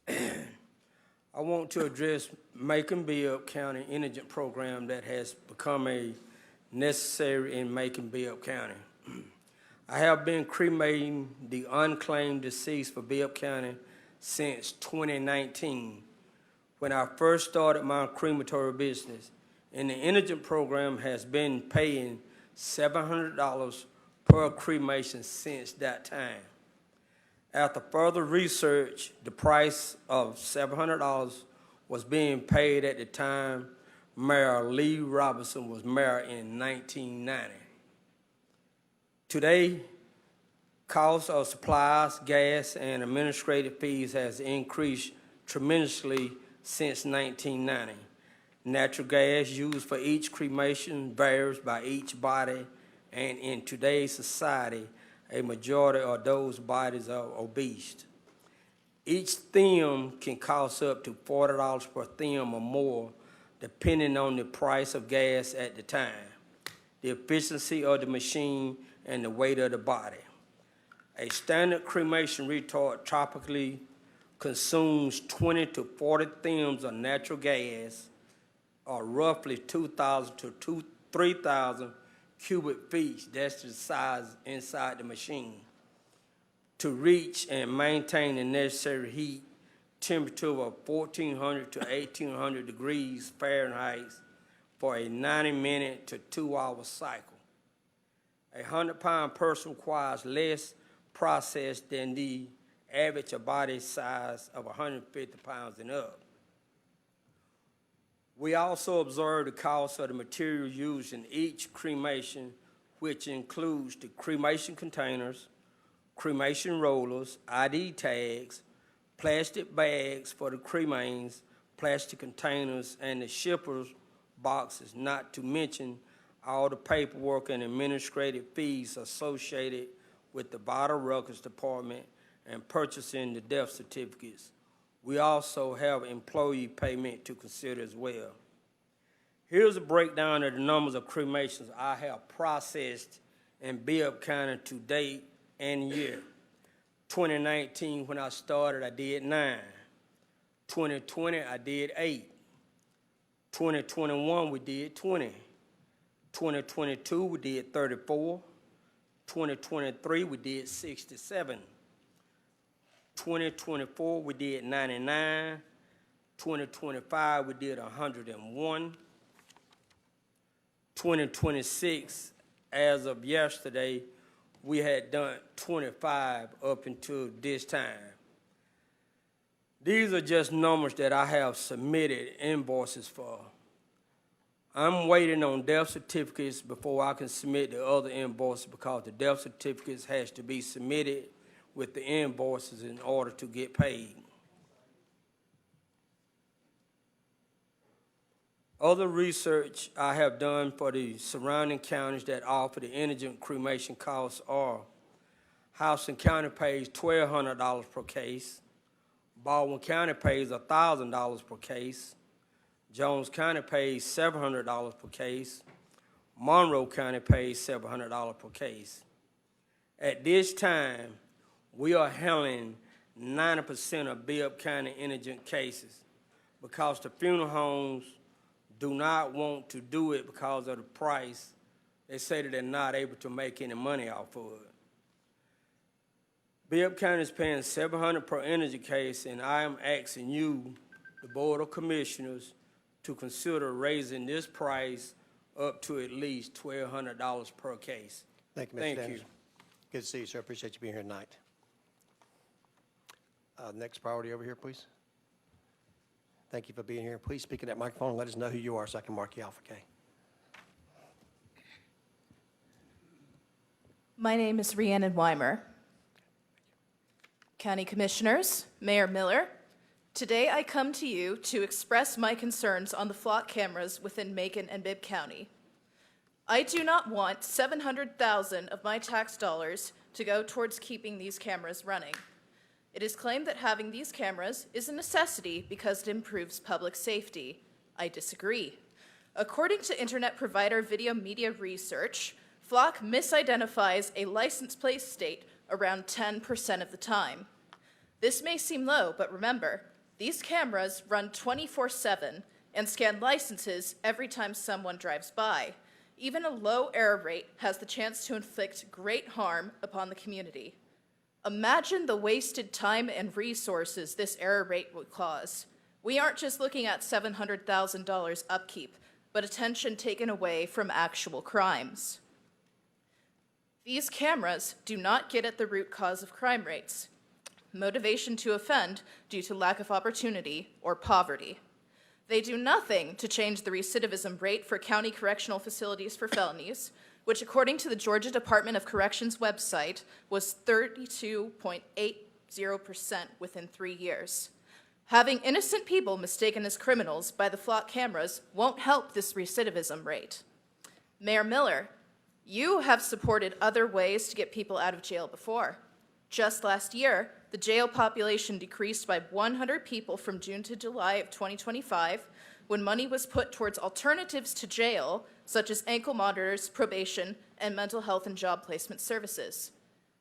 I want to address Macon-Bibb County Indigent Program that has become a necessary in Macon-Bibb County. I have been cremating the unclaimed deceased for Bibb County since 2019, when I first started my crematory business, and the indigent program has been paying $700 per cremation since that time. After further research, the price of $700 was being paid at the time Mayor Lee Robinson was mayor in 1990. Today, costs of supplies, gas, and administrative fees has increased tremendously since 1990. Natural gas used for each cremation varies by each body, and in today's society, a majority of those bodies are obese. Each theme can cost up to $40 per theme or more, depending on the price of gas at the time, the efficiency of the machine, and the weight of the body. A standard cremation retard typically consumes 20 to 40 themes of natural gas, or roughly 2,000 to 3,000 cubic feet, that's the size inside the machine, to reach and maintain the necessary heat temperature of 1,400 to 1,800 degrees Fahrenheit for a 90-minute to 2-hour cycle. A 100-pound person requires less process than the average body size of 150 pounds and up. We also observe the cost of the materials used in each cremation, which includes the cremation containers, cremation rollers, ID tags, plastic bags for the cremains, plastic containers, and the shippers boxes, not to mention all the paperwork and administrative fees associated with the Vital Records Department and purchasing the death certificates. We also have employee payment to consider as well. Here's a breakdown of the numbers of cremations I have processed in Bibb County to date and year. 2019, when I started, I did 9. 2020, I did 8. 2021, we did 20. 2022, we did 34. 2023, we did 67. 2024, we did 99. 2025, we did 101. 2026, as of yesterday, we had done 25 up until this time. These are just numbers that I have submitted invoices for. I'm waiting on death certificates before I can submit the other invoices, because the death certificates has to be submitted with the invoices in order to get paid. Other research I have done for the surrounding counties that offer the indigent cremation costs are: Houston County pays $1,200 per case, Baldwin County pays $1,000 per case, Jones County pays $700 per case, Monroe County pays $700 per case. At this time, we are handling 90% of Bibb County indigent cases, because the funeral homes do not want to do it because of the price. They say that they're not able to make any money off of it. Bibb County is paying $700 per indigent case, and I am asking you, the Board of Commissioners, to consider raising this price up to at least $1,200 per case. Thank you, Mr. Daniels. Good to see you, sir. Appreciate you being here tonight. Next priority over here, please. Thank you for being here. Please speak in that microphone and let us know who you are so I can mark you out for K. My name is Rhiannon Weimer. County Commissioners, Mayor Miller, today I come to you to express my concerns on the flock cameras within Macon and Bibb County. I do not want $700,000 of my tax dollars to go towards keeping these cameras running. It is claimed that having these cameras is a necessity because it improves public safety. I disagree. According to internet provider Video Media Research, Flock misidentifies a license plate state around 10% of the time. This may seem low, but remember, these cameras run 24/7 and scan licenses every time someone drives by. Even a low error rate has the chance to inflict great harm upon the community. Imagine the wasted time and resources this error rate would cause. We aren't just looking at $700,000 upkeep, but attention taken away from actual crimes. These cameras do not get at the root cause of crime rates: motivation to offend due to lack of opportunity or poverty. They do nothing to change the recidivism rate for county correctional facilities for felonies, which according to the Georgia Department of Corrections website was 32.80% within 3 years. Having innocent people mistaken as criminals by the Flock cameras won't help this recidivism rate. Mayor Miller, you have supported other ways to get people out of jail before. Just last year, the jail population decreased by 100 people from June to July of 2025 when money was put towards alternatives to jail, such as ankle monitors, probation, and mental health and job placement services.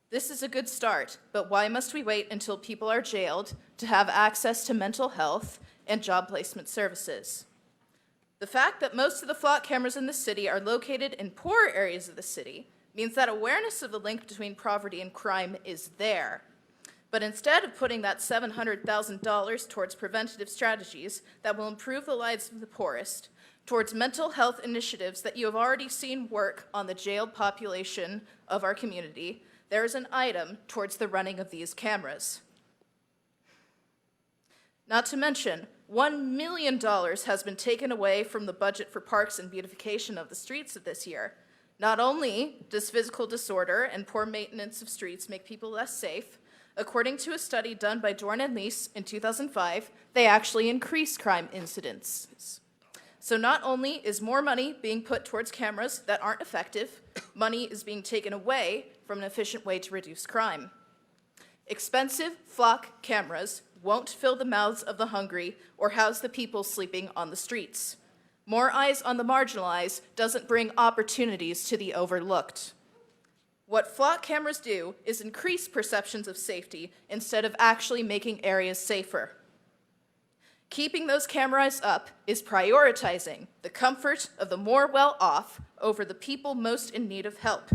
This is a good start, but why must we wait until people are jailed to have access to mental health and job placement services? The fact that most of the Flock cameras in the city are located in poorer areas of the city means that awareness of the link between poverty and crime is there. But instead of putting that $700,000 towards preventative strategies that will improve the lives of the poorest, towards mental health initiatives that you have already seen work on the jailed population of our community, there is an item towards the running of these cameras. Not to mention, $1 million has been taken away from the budget for parks and beautification of the streets of this year. Not only does physical disorder and poor maintenance of streets make people less safe, according to a study done by Dorn and Lease in 2005, they actually increase crime incidents. So not only is more money being put towards cameras that aren't effective, money is being taken away from an efficient way to reduce crime. Expensive Flock cameras won't fill the mouths of the hungry or house the people sleeping on the streets. More eyes on the marginalized doesn't bring opportunities to the overlooked. What Flock cameras do is increase perceptions of safety instead of actually making areas safer. Keeping those cameras up is prioritizing the comfort of the more well-off over the people most in need of help.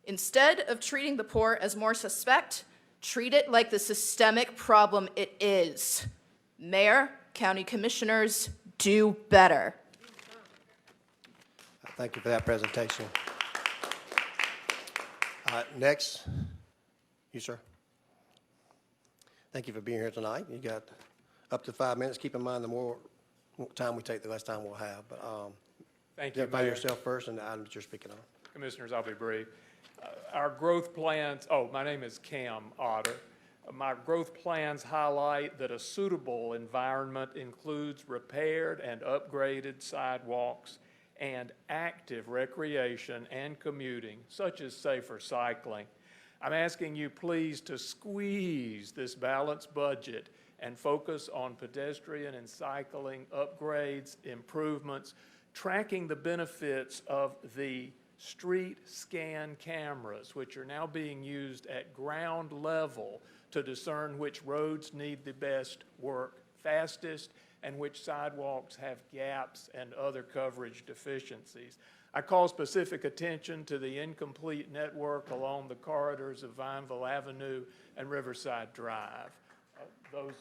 Instead of treating the poor as more suspect, treat it like the systemic problem it is. Mayor, county commissioners, do better. Thank you for that presentation. Next, you, sir. Thank you for being here tonight. You got up to 5 minutes. Keep in mind, the more time we take, the less time we'll have. But thank you, identify Mayor. yourself first and the item that you're speaking on. Commissioners, I'll be brief. Our growth plans, my name is Cam Otter. My growth plans highlight that a suitable environment includes repaired and upgraded sidewalks and active recreation and commuting, such as safer cycling. I'm asking you please to squeeze this balanced budget and focus on pedestrian and cycling upgrades, improvements, tracking the benefits of the street scan cameras, which are now being used at ground level to discern which roads need the best work fastest and which sidewalks have gaps and other coverage deficiencies. I call specific attention to the incomplete network along the corridors of Vineville Avenue and Riverside Drive. Those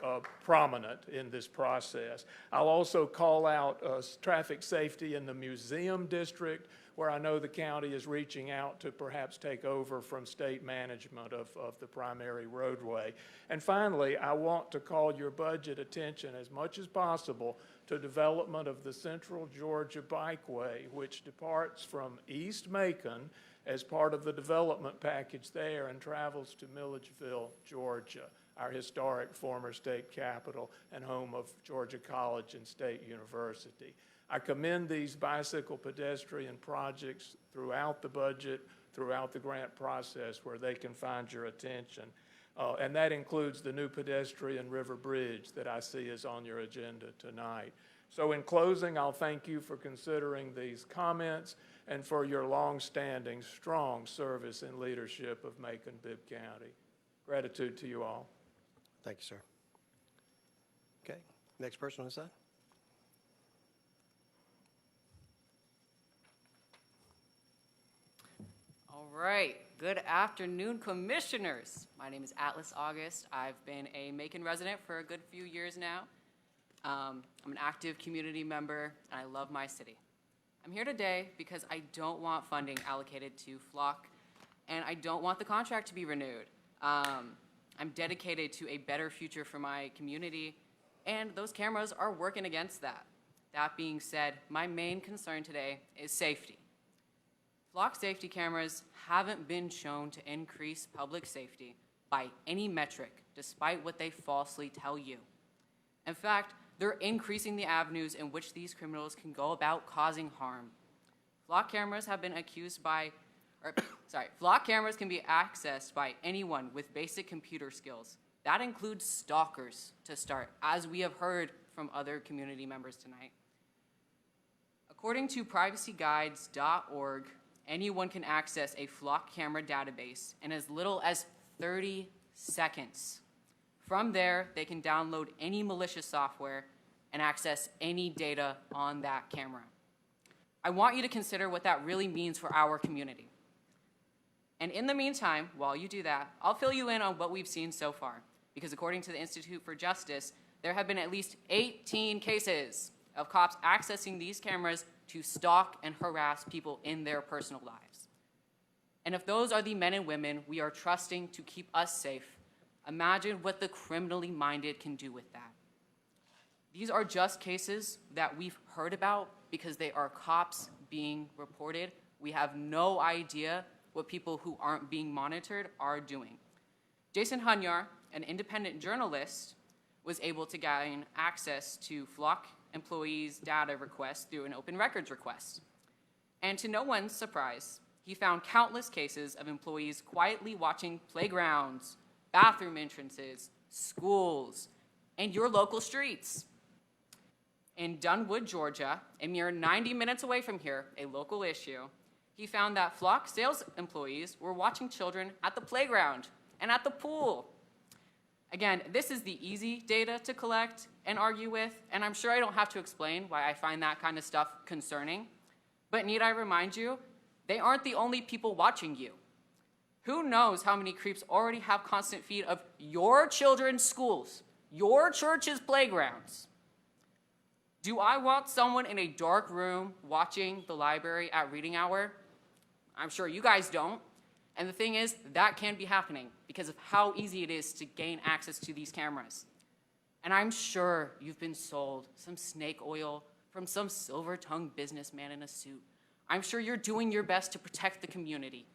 are prominent in this process. I'll also call out traffic safety in the museum district, where I know the county is reaching out to perhaps take over from state management of the primary roadway. And finally, I want to call your budget attention as much as possible to development of the Central Georgia Bikeway, which departs from East Macon as part of the development package there and travels to Milledgeville, Georgia, our historic former state capital and home of Georgia College and State University. I commend these bicycle pedestrian projects throughout the budget, throughout the grant process where they can find your attention. And that includes the new pedestrian river bridge that I see is on your agenda tonight. So in closing, I'll thank you for considering these comments and for your long-standing, strong service and leadership of Macon-Bibb County. Gratitude to you all. Thank you, sir. Okay, next person on this side. All right. Good afternoon, commissioners. My name is Atlas August. I've been a Macon resident for a good few years now. I'm an active community member, and I love my city. I'm here today because I don't want funding allocated to Flock, and I don't want the contract to be renewed. I'm dedicated to a better future for my community, and those cameras are working against that. That being said, my main concern today is safety. Flock safety cameras haven't been shown to increase public safety by any metric, despite what they falsely tell you. In fact, they're increasing the avenues in which these criminals can go about causing harm. Flock cameras have been Flock cameras can be accessed by anyone with basic computer skills. That includes stalkers to start, as we have heard from other community members tonight. According to privacyguides.org, anyone can access a Flock camera database in as little as 30 seconds. From there, they can download any malicious software and access any data on that camera. I want you to consider what that really means for our community. And in the meantime, while you do that, I'll fill you in on what we've seen so far, because according to the Institute for Justice, there have been at least 18 cases of cops accessing these cameras to stalk and harass people in their personal lives. And if those are the men and women we are trusting to keep us safe, imagine what the criminally minded can do with that. These are just cases that we've heard about because they are cops being reported. We have no idea what people who aren't being monitored are doing. Jason Hunyar, an independent journalist, was able to gain access to Flock employees' data requests through an open records request. And to no one's surprise, he found countless cases of employees quietly watching playgrounds, bathroom entrances, schools, and your local streets. In Dunwood, Georgia, a mere 90 minutes away from here, a local issue, he found that Flock sales employees were watching children at the playground and at the pool. Again, this is the easy data to collect and argue with, and I'm sure I don't have to explain why I find that kind of stuff concerning. But need I remind you, they aren't the only people watching you. Who knows how many creeps already have constant feed of your children's schools, your church's playgrounds? Do I want someone in a dark room watching the library at reading hour? I'm sure you guys don't. And the thing is, that can be happening because of how easy it is to gain access to these cameras. And I'm sure you've been sold some snake oil from some silver-tongued businessman in a suit. I'm sure you're doing your best to protect the community.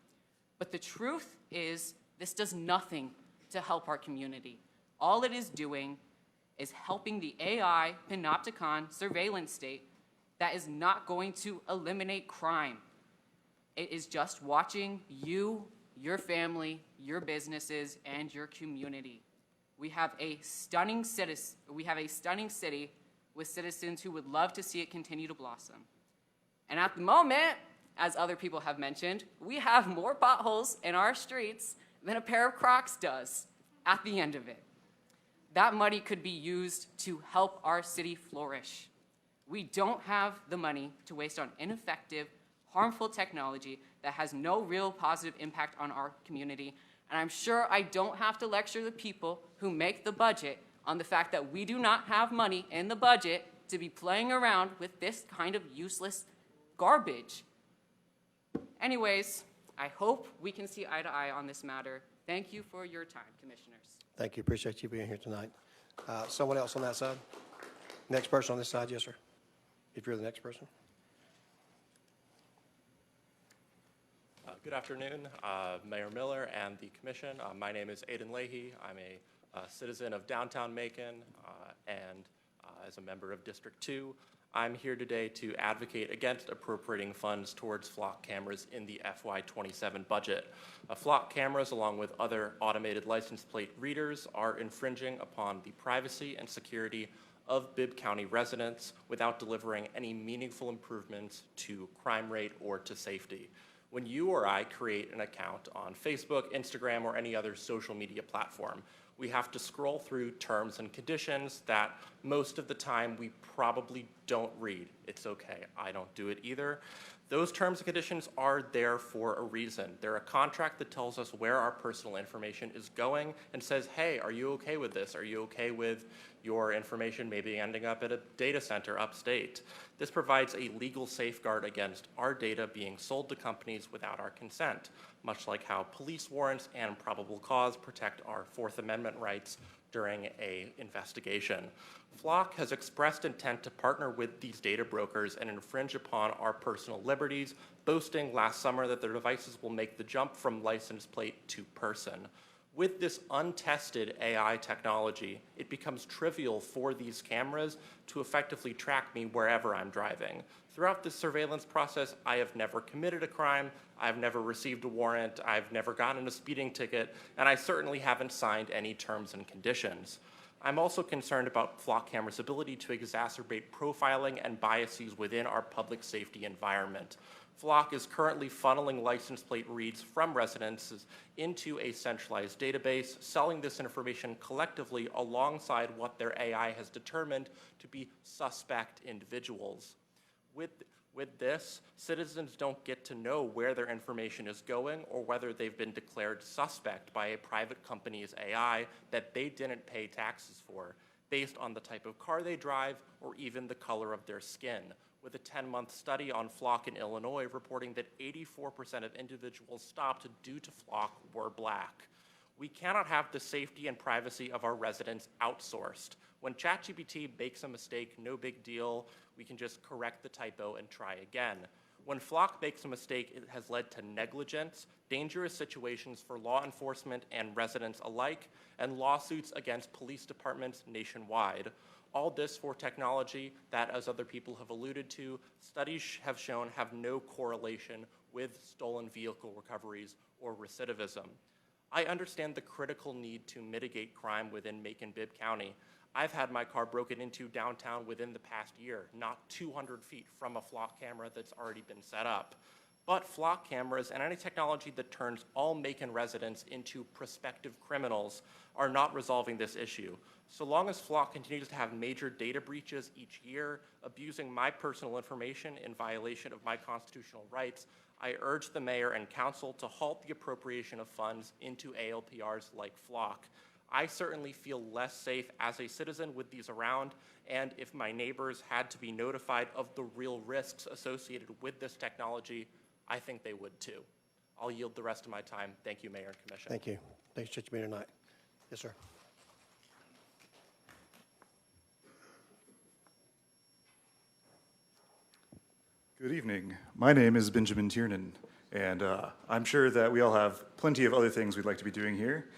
But the truth is, this does nothing to help our community. All it is doing is helping the AI panopticon surveillance state that is not going to eliminate crime. It is just watching you, your family, your businesses, and your community. We have a stunning city with citizens who would love to see it continue to blossom. And at the moment, as other people have mentioned, we have more potholes in our streets than a pair of Crocs does at the end of it. That money could be used to help our city flourish. We don't have the money to waste on ineffective, harmful technology that has no real positive impact on our community. And I'm sure I don't have to lecture the people who make the budget on the fact that we do not have money in the budget to be playing around with this kind of useless garbage. Anyways, I hope we can see eye to eye on this matter. Thank you for your time, commissioners. Thank you. Appreciate you being here tonight. Someone else on that side? Next person on this side, yes, sir. If you're the next person. Good afternoon, Mayor Miller and the commission. My name is Aidan Leahy. I'm a citizen of downtown Macon and as a member of District 2. I'm here today to advocate against appropriating funds towards flock cameras in the FY27 budget. Flock cameras, along with other automated license plate readers, are infringing upon the privacy and security of Bibb County residents without delivering any meaningful improvements to crime rate or to safety. When you or I create an account on Facebook, Instagram, or any other social media platform, we have to scroll through terms and conditions that most of the time we probably don't read. It's okay, I don't do it either. Those terms and conditions are there for a reason. They're a contract that tells us where our personal information is going and says, hey, are you okay with this? Are you okay with your information maybe ending up at a data center upstate? This provides a legal safeguard against our data being sold to companies without our consent, much like how police warrants and probable cause protect our Fourth Amendment rights during an investigation. Flock has expressed intent to partner with these data brokers and infringe upon our personal liberties, boasting last summer that their devices will make the jump from license plate to person. With this untested AI technology, it becomes trivial for these cameras to effectively track me wherever I'm driving. Throughout this surveillance process, I have never committed a crime, I've never received a warrant, I've never gotten a speeding ticket, and I certainly haven't signed any terms and conditions. I'm also concerned about flock cameras' ability to exacerbate profiling and biases within our public safety environment. Flock is currently funneling license plate reads from residences into a centralized database, selling this information collectively alongside what their AI has determined to be suspect individuals. With this, citizens don't get to know where their information is going or whether they've been declared suspect by a private company's AI that they didn't pay taxes for, based on the type of car they drive or even the color of their skin, with a 10-month study on flock in Illinois reporting that 84% of individuals stopped due to flock were black. We cannot have the safety and privacy of our residents outsourced. When ChatGPT makes a mistake, no big deal. We can just correct the typo and try again. When Flock makes a mistake, it has led to negligence, dangerous situations for law enforcement and residents alike, and lawsuits against police departments nationwide. All this for technology that, as other people have alluded to, studies have shown have no correlation with stolen vehicle recoveries or recidivism. I understand the critical need to mitigate crime within Macon-Bibb County. I've had my car broken into downtown within the past year, not 200 feet from a flock camera that's already been set up. But flock cameras and any technology that turns all Macon residents into prospective criminals are not resolving this issue. So long as Flock continues to have major data breaches each year, abusing my personal information in violation of my constitutional rights, I urge the mayor and council to halt the appropriation of funds into ALPRs like Flock. I certainly feel less safe as a citizen with these around, and if my neighbors had to be notified of the real risks associated with this technology, I think they would too. I'll yield the rest of my time. Thank you, Mayor and Commission. Thank you. Thanks for being here tonight. Yes, sir. Good evening. My name is Benjamin Tiernan, and I'm sure that we all have plenty of other things we'd like to be doing here.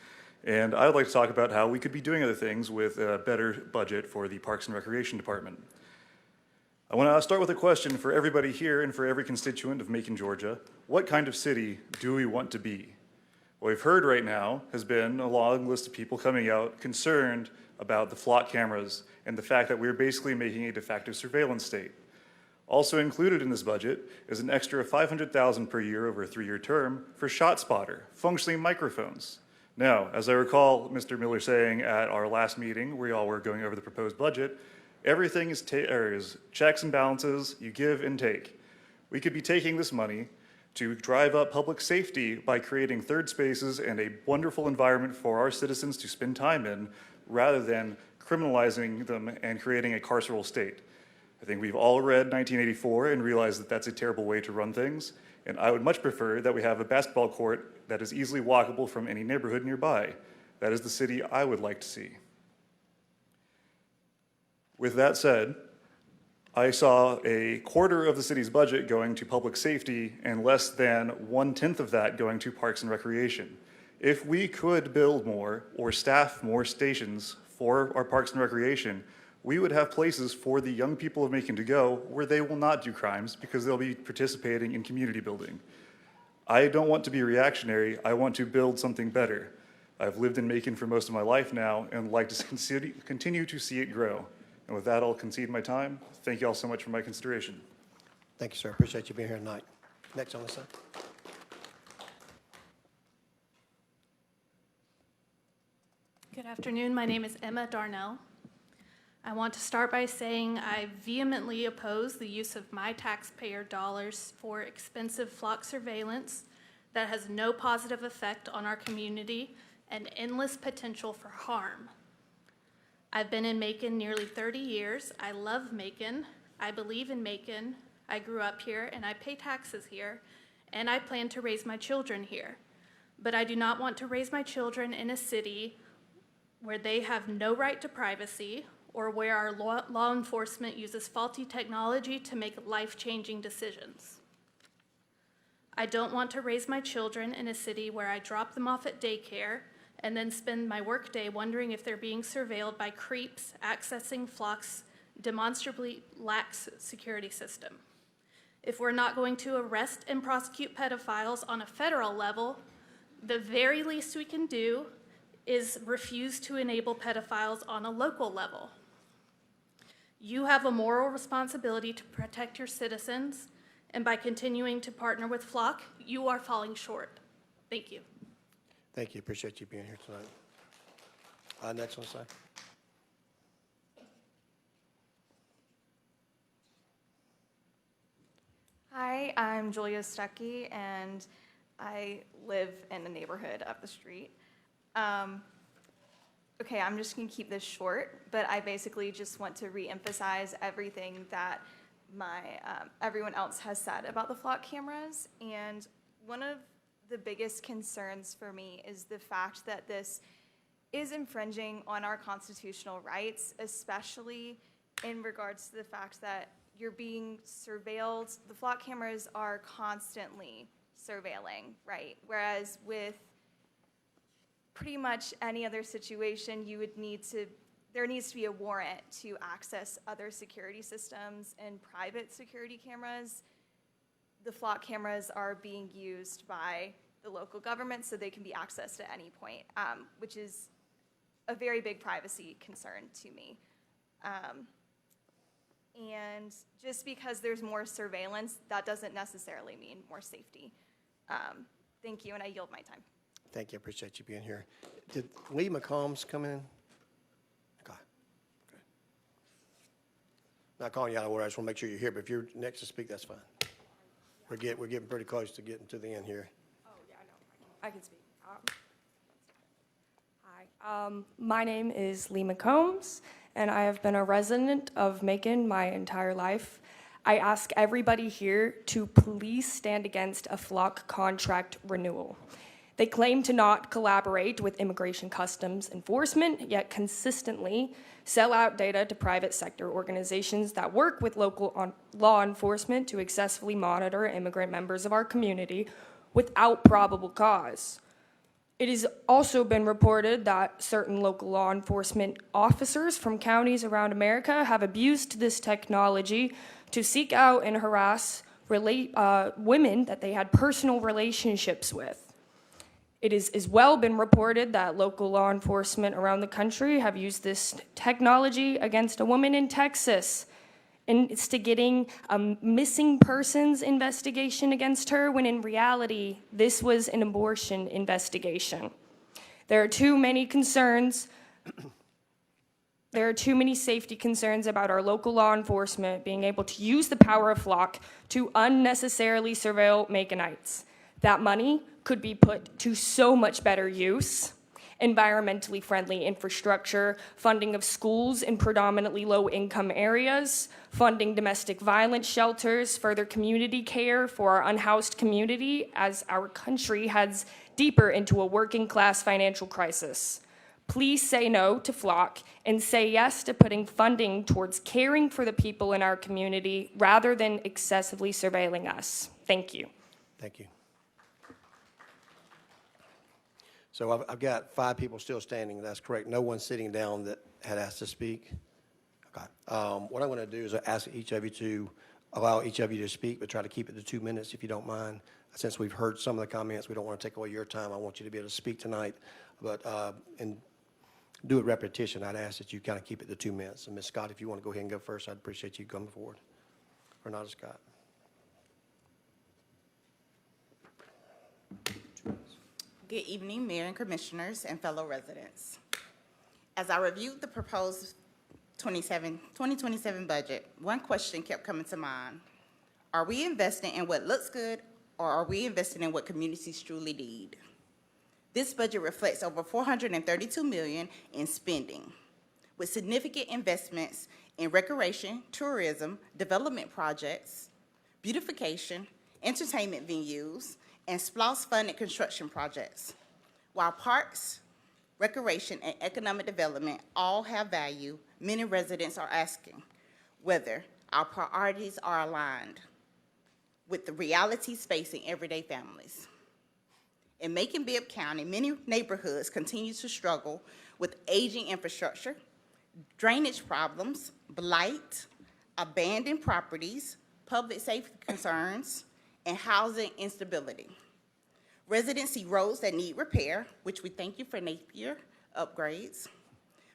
And I would like to talk about how we could be doing other things with a better budget for the Parks and Recreation Department. I want to start with a question for everybody here and for every constituent of Macon, Georgia. What kind of city do we want to be? What we've heard right now has been a long list of people coming out concerned about the flock cameras and the fact that we're basically making a de facto surveillance state. Also included in this budget is an extra $500,000 per year over a 3-year term for ShotSpotter, functioning microphones. Now, as I recall Mr. Miller saying at our last meeting, we all were going over the proposed budget, everything is checks and balances, you give and take. We could be taking this money to drive up public safety by creating third spaces and a wonderful environment for our citizens to spend time in, rather than criminalizing them and creating a carceral state. I think we've all read 1984 and realized that that's a terrible way to run things, and I would much prefer that we have a basketball court that is easily walkable from any neighborhood nearby. That is the city I would like to see. With that said, I saw a quarter of the city's budget going to public safety and less than 1/10 of that going to Parks and Recreation. If we could build more or staff more stations for our Parks and Recreation, we would have places for the young people of Macon to go where they will not do crimes because they'll be participating in community building. I don't want to be reactionary. I want to build something better. I've lived in Macon for most of my life now and like to continue to see it grow. And with that, I'll concede my time. Thank you all so much for my consideration. Thank you, sir. Appreciate you being here tonight. Next on the side. Good afternoon. My name is Emma Darnell. I want to start by saying I vehemently oppose the use of my taxpayer dollars for expensive flock surveillance that has no positive effect on our community and endless potential for harm. I've been in Macon nearly 30 years. I love Macon. I believe in Macon. I grew up here and I pay taxes here, and I plan to raise my children here. But I do not want to raise my children in a city where they have no right to privacy or where our law enforcement uses faulty technology to make life-changing decisions. I don't want to raise my children in a city where I drop them off at daycare and then spend my workday wondering if they're being surveilled by creeps accessing flocks' demonstrably lax security system. If we're not going to arrest and prosecute pedophiles on a federal level, the very least we can do is refuse to enable pedophiles on a local level. You have a moral responsibility to protect your citizens, and by continuing to partner with Flock, you are falling short. Thank you. Thank you. Appreciate you being here tonight. Next on the side. Hi, I'm Julia Stuckey, and I live in the neighborhood up the street. Okay, I'm just going to keep this short, but I basically just want to reemphasize everything that everyone else has said about the flock cameras. And one of the biggest concerns for me is the fact that this is infringing on our constitutional rights, especially in regards to the fact that you're being surveilled. The flock cameras are constantly surveilling, right? Whereas with pretty much any other situation, there needs to be a warrant to access other security systems and private security cameras. The flock cameras are being used by the local government so they can be accessed at any point, which is a very big privacy concern to me. And just because there's more surveillance, that doesn't necessarily mean more safety. Thank you, and I yield my time. Thank you. I appreciate you being here. Did Lee McCombs come in? Okay. Not calling you out of order. I just want to make sure you're here, but if you're next to speak, that's fine. We're getting pretty close to getting to the end here. Oh, yeah, I can speak. Hi, my name is Lee McCombs, and I have been a resident of Macon my entire life. I ask everybody here to please stand against a flock contract renewal. They claim to not collaborate with Immigration Customs Enforcement, yet consistently sell out data to private sector organizations that work with local law enforcement to successfully monitor immigrant members of our community without probable cause. It has also been reported that certain local law enforcement officers from counties around America have abused this technology to seek out and harass women that they had personal relationships with. It has as well been reported that local law enforcement around the country have used this technology against a woman in Texas, instigating a missing persons investigation against her, when in reality, this was an abortion investigation. There are too many concerns. There are too many safety concerns about our local law enforcement being able to use the power of flock to unnecessarily surveil Maconites. That money could be put to so much better use: environmentally friendly infrastructure, funding of schools in predominantly low-income areas, funding domestic violence shelters, further community care for our unhoused community as our country heads deeper into a working-class financial crisis. Please say no to flock and say yes to putting funding towards caring for the people in our community rather than excessively surveilling us. Thank you. Thank you. So I've got 5 people still standing. That's correct. No one sitting down that had asked to speak. Okay. What I'm going to do is ask each of you to allow each of you to speak, but try to keep it to 2 minutes if you don't mind. Since we've heard some of the comments, we don't want to take away your time. I want you to be able to speak tonight, but and do it repetition. I'd ask that you kind of keep it to 2 minutes. And Ms. Scott, if you want to go ahead and go first, I'd appreciate you coming forward. Or not, Scott. Good evening, Mayor and Commissioners and fellow residents. As I reviewed the proposed 2027 budget, one question kept coming to mind. Are we investing in what looks good, or are we investing in what communities truly need? This budget reflects over $432 million in spending, with significant investments in recreation, tourism, development projects, beautification, entertainment venues, and SPLOST-funded construction projects. While parks, recreation, and economic development all have value, many residents are asking whether our priorities are aligned with the realities facing everyday families. In Macon-Bibb County, many neighborhoods continue to struggle with aging infrastructure, drainage problems, blight, abandoned properties, public safety concerns, and housing instability. Residents see roads that need repair, which we thank you for Napier upgrades,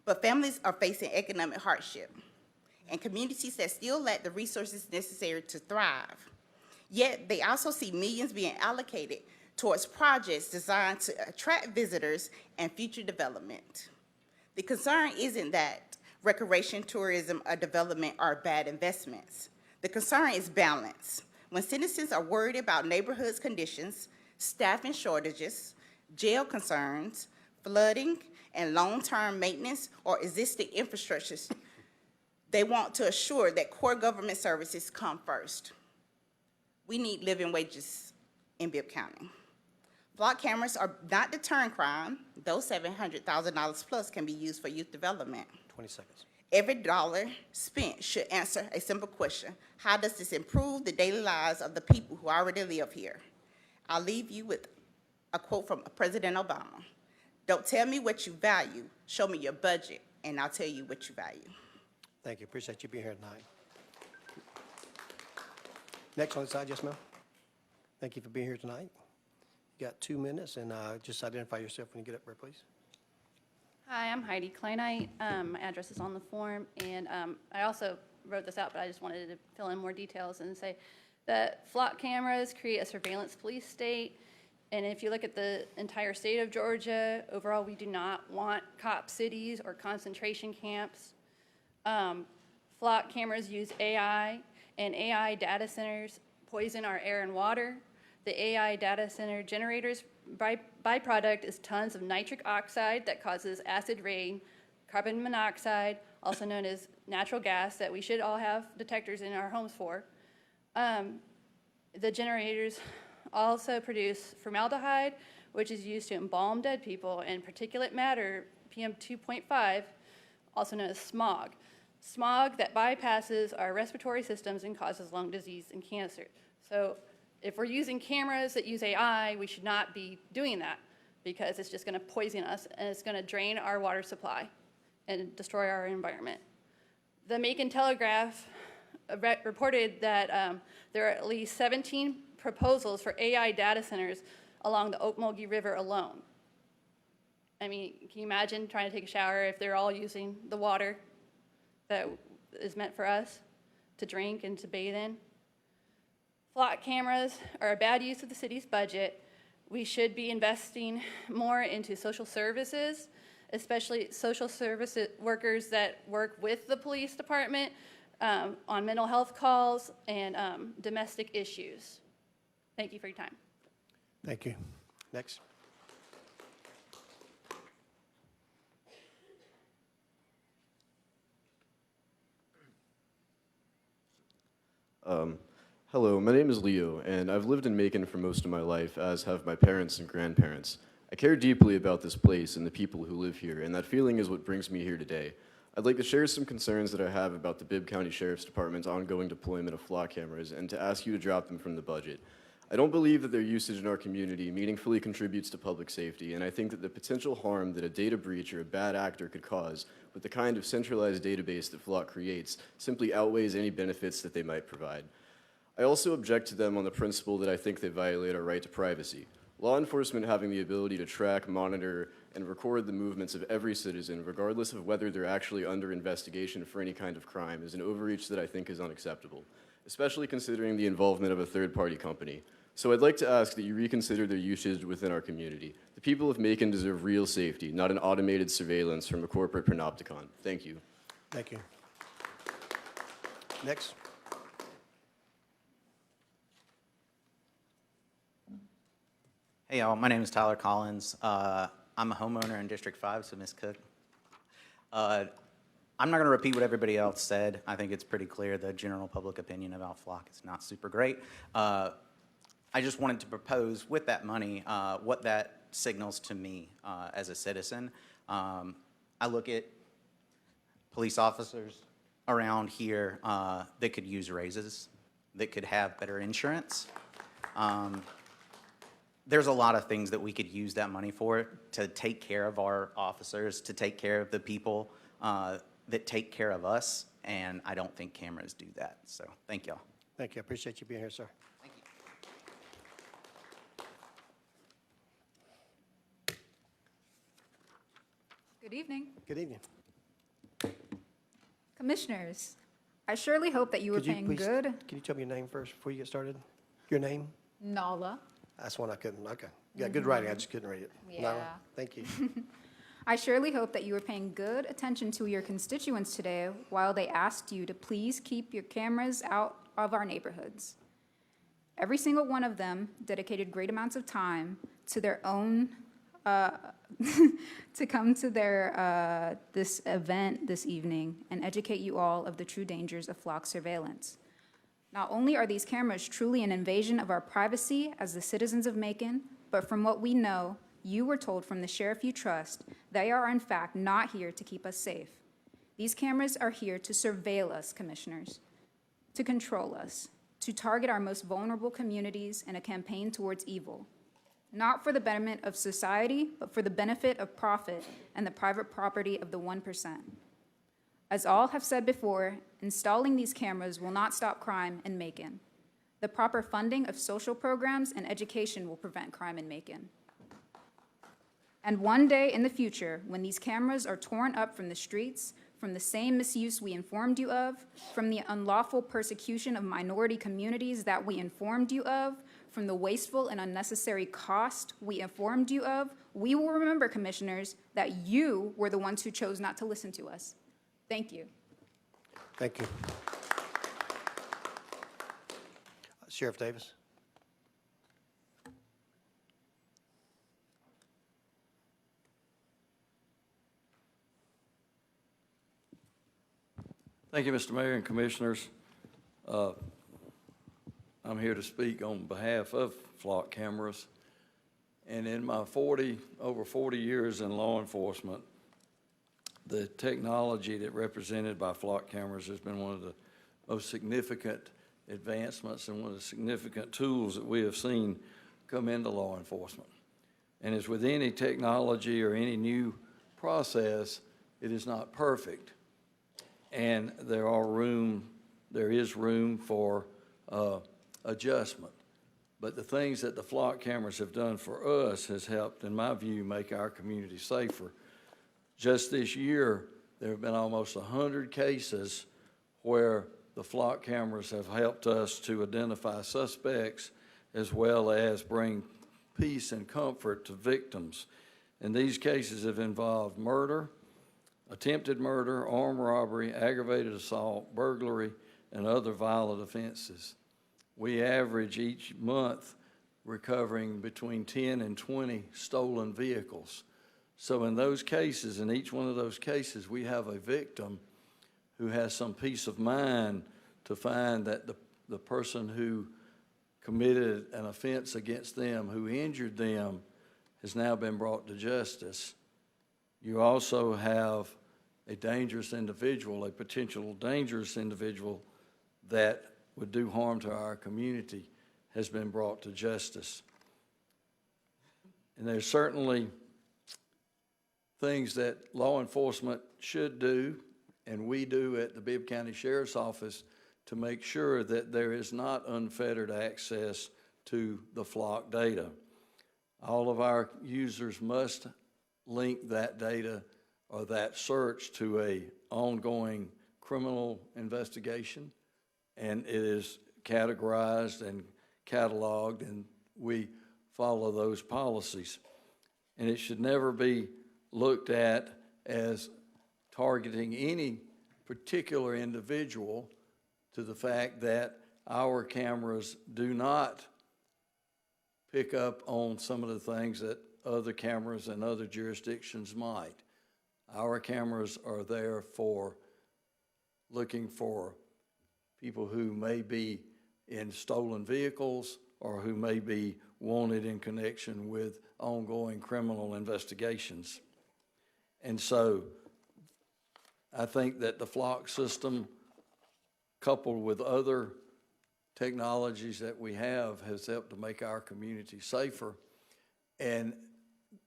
but families are facing economic hardship, and communities that still lack the resources necessary to thrive. Yet they also see millions being allocated towards projects designed to attract visitors and future development. The concern isn't that recreation, tourism, or development are bad investments. The concern is balance. When citizens are worried about neighborhoods' conditions, staffing shortages, jail concerns, flooding, and long-term maintenance or existing infrastructures, they want to assure that core government services come first. We need living wages in Bibb County. Flock cameras are not deterring crime. Those $700,000 plus can be used for youth development. 20 seconds. Every dollar spent should answer a simple question. How does this improve the daily lives of the people who already live here? I'll leave you with a quote from President Obama. Don't tell me what you value, show me your budget, and I'll tell you what you value. Thank you. Appreciate you being here tonight. Next on the side, yes, ma'am. Thank you for being here tonight. You got 2 minutes, and just identify yourself when you get up there, please. Hi, I'm Heidi Kleinite. My address is on the form, and I also wrote this out, but I just wanted to fill in more details and say that flock cameras create a surveillance police state, and if you look at the entire state of Georgia, overall, we do not want cop cities or concentration camps. Flock cameras use AI, and AI data centers poison our air and water. The AI data center generators byproduct is tons of nitric oxide that causes acid rain, carbon monoxide, also known as natural gas, that we should all have detectors in our homes for. The generators also produce formaldehyde, which is used to embalm dead people, and particulate matter, PM 2.5, also known as smog. Smog that bypasses our respiratory systems and causes lung disease and cancer. So if we're using cameras that use AI, we should not be doing that, because it's just going to poison us and it's going to drain our water supply and destroy our environment. The Macon Telegraph reported that there are at least 17 proposals for AI data centers along the Ocmulgee River alone. I mean, can you imagine trying to take a shower if they're all using the water that is meant for us to drink and to bathe in? Flock cameras are a bad use of the city's budget. We should be investing more into social services, especially social service workers that work with the police department on mental health calls and domestic issues. Thank you for your time. Thank you. Next. Hello, my name is Leo, and I've lived in Macon for most of my life, as have my parents and grandparents. I care deeply about this place and the people who live here, and that feeling is what brings me here today. I'd like to share some concerns that I have about the Bibb County Sheriff's Department's ongoing deployment of flock cameras and to ask you to drop them from the budget. I don't believe that their usage in our community meaningfully contributes to public safety, and I think that the potential harm that a data breach or a bad actor could cause with the kind of centralized database that Flock creates simply outweighs any benefits that they might provide. I also object to them on the principle that I think they violate our right to privacy. Law enforcement having the ability to track, monitor, and record the movements of every citizen, regardless of whether they're actually under investigation for any kind of crime, is an overreach that I think is unacceptable, especially considering the involvement of a third-party company. So I'd like to ask that you reconsider their usage within our community. The people of Macon deserve real safety, not an automated surveillance from a corporate panopticon. Thank you. Thank you. Next. Hey y'all, my name is Tyler Collins. I'm a homeowner in District 5, so Ms. Cook. I'm not going to repeat what everybody else said. I think it's pretty clear the general public opinion about Flock is not super great. I just wanted to propose with that money what that signals to me as a citizen. I look at police officers around here that could use raises, that could have better insurance. There's a lot of things that we could use that money for to take care of our officers, to take care of the people that take care of us, and I don't think cameras do that. So thank y'all. Thank you. I appreciate you being here, sir. Thank you. Good evening. Good evening. Commissioners, I surely hope that you were Could you paying please- good. Can you tell me your name first before you get started? Your name? Nala. That's one I couldn't. Okay. Yeah, good writing. I just couldn't read it. Yeah. Nala, thank you. I surely hope that you were paying good attention to your constituents today while they asked you to please keep your cameras out of our neighborhoods. Every single one of them dedicated great amounts of time to their own, to come to their, this event this evening and educate you all of the true dangers of flock surveillance. Not only are these cameras truly an invasion of our privacy as the citizens of Macon, but from what we know, you were told from the sheriff you trust, they are in fact not here to keep us safe. These cameras are here to surveil us, commissioners, to control us, to target our most vulnerable communities in a campaign towards evil. Not for the betterment of society, but for the benefit of profit and the private property of the 1%. As all have said before, installing these cameras will not stop crime in Macon. The proper funding of social programs and education will prevent crime in Macon. And one day in the future, when these cameras are torn up from the streets, from the same misuse we informed you of, from the unlawful persecution of minority communities that we informed you of, from the wasteful and unnecessary cost we informed you of, we will remember, commissioners, that you were the ones who chose not to listen to us. Thank you. Thank you. Sheriff Davis. Thank you, Mr. Mayor and Commissioners. I'm here to speak on behalf of flock cameras. And in my over 40 years in law enforcement, the technology that represented by flock cameras has been one of the most significant advancements and one of the significant tools that we have seen come into law enforcement. And as with any technology or any new process, it is not perfect. And there is room for adjustment. But the things that the flock cameras have done for us has helped, in my view, make our community safer. Just this year, there have been almost 100 cases where the flock cameras have helped us to identify suspects as well as bring peace and comfort to victims. And these cases have involved murder, attempted murder, armed robbery, aggravated assault, burglary, and other violent offenses. We average each month recovering between 10 and 20 stolen vehicles. So in those cases, in each one of those cases, we have a victim who has some peace of mind to find that the person who committed an offense against them, who injured them, has now been brought to justice. You also have a dangerous individual, a potential dangerous individual that would do harm to our community. has been brought to justice. And there's certainly things that law enforcement should do, and we do at the Bibb County Sheriff's Office, to make sure that there is not unfettered access to the flock data. All of our users must link that data or that search to a ongoing criminal investigation, and it is categorized and cataloged, and we follow those policies. And it should never be looked at as targeting any particular individual, to the fact that our cameras do not pick up on some of the things that other cameras in other jurisdictions might. Our cameras are there for looking for people who may be in stolen vehicles or who may be wanted in connection with ongoing criminal investigations. And so I think that the flock system, coupled with other technologies that we have, has helped to make our community safer. And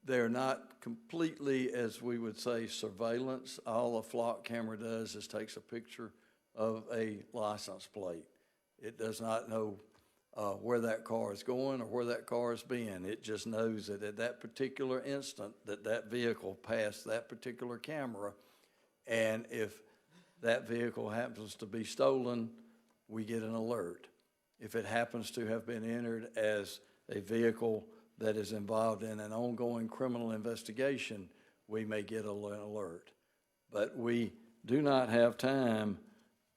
they're not completely, as we would say, surveillance. All a flock camera does is takes a picture of a license plate. It does not know where that car is going or where that car has been. It just knows that at that particular instant that that vehicle passed that particular camera, and if that vehicle happens to be stolen, we get an alert. If it happens to have been entered as a vehicle that is involved in an ongoing criminal investigation, we may get an alert. But we do not have time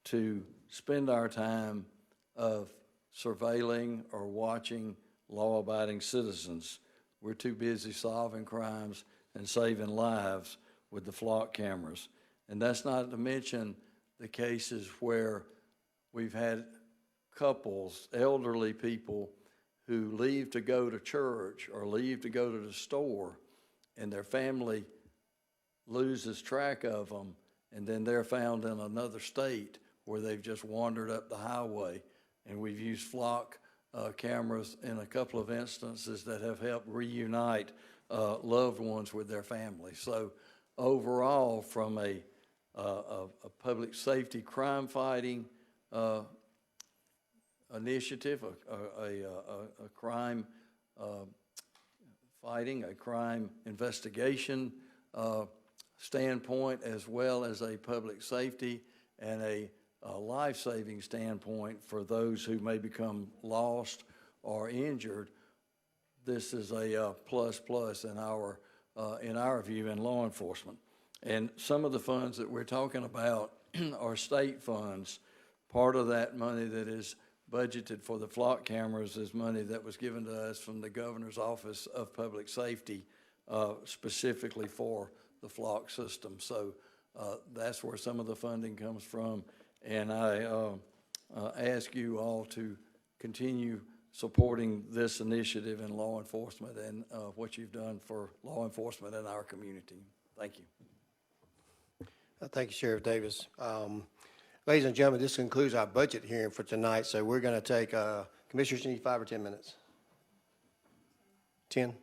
to spend our time of surveilling or watching law-abiding citizens. We're too busy solving crimes and saving lives with the flock cameras. And that's not to mention the cases where we've had couples, elderly people, who leave to go to church or leave to go to the store, and their family loses track of them, and then they're found in another state where they've just wandered up the highway. And we've used flock cameras in a couple of instances that have helped reunite loved ones with their family. So overall, from a public safety crime fighting initiative, a crime fighting, a crime investigation standpoint, as well as a public safety and a life-saving standpoint for those who may become lost or injured, this is a plus in our view in law enforcement. And some of the funds that we're talking about are state funds. Part of that money that is budgeted for the flock cameras is money that was given to us from the Governor's Office of Public Safety, specifically for the flock system. So that's where some of the funding comes from. And I ask you all to continue supporting this initiative in law enforcement and what you've done for law enforcement in our community. Thank you. Thank you, Sheriff Davis. Ladies and gentlemen, this concludes our budget hearing for tonight. So we're going to take, commissioners, you need 5 or 10 minutes? 10?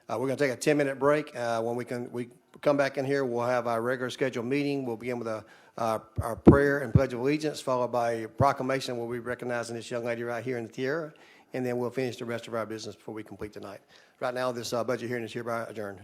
We're going to take a 10-minute break. When we come back in here, we'll have our regular scheduled meeting. We'll begin with our prayer and pledge of allegiance, followed by a proclamation where we recognizing this young lady right here in the tiara, and then we'll finish the rest of our business before we complete tonight. Right now, this budget hearing is hereby adjourned.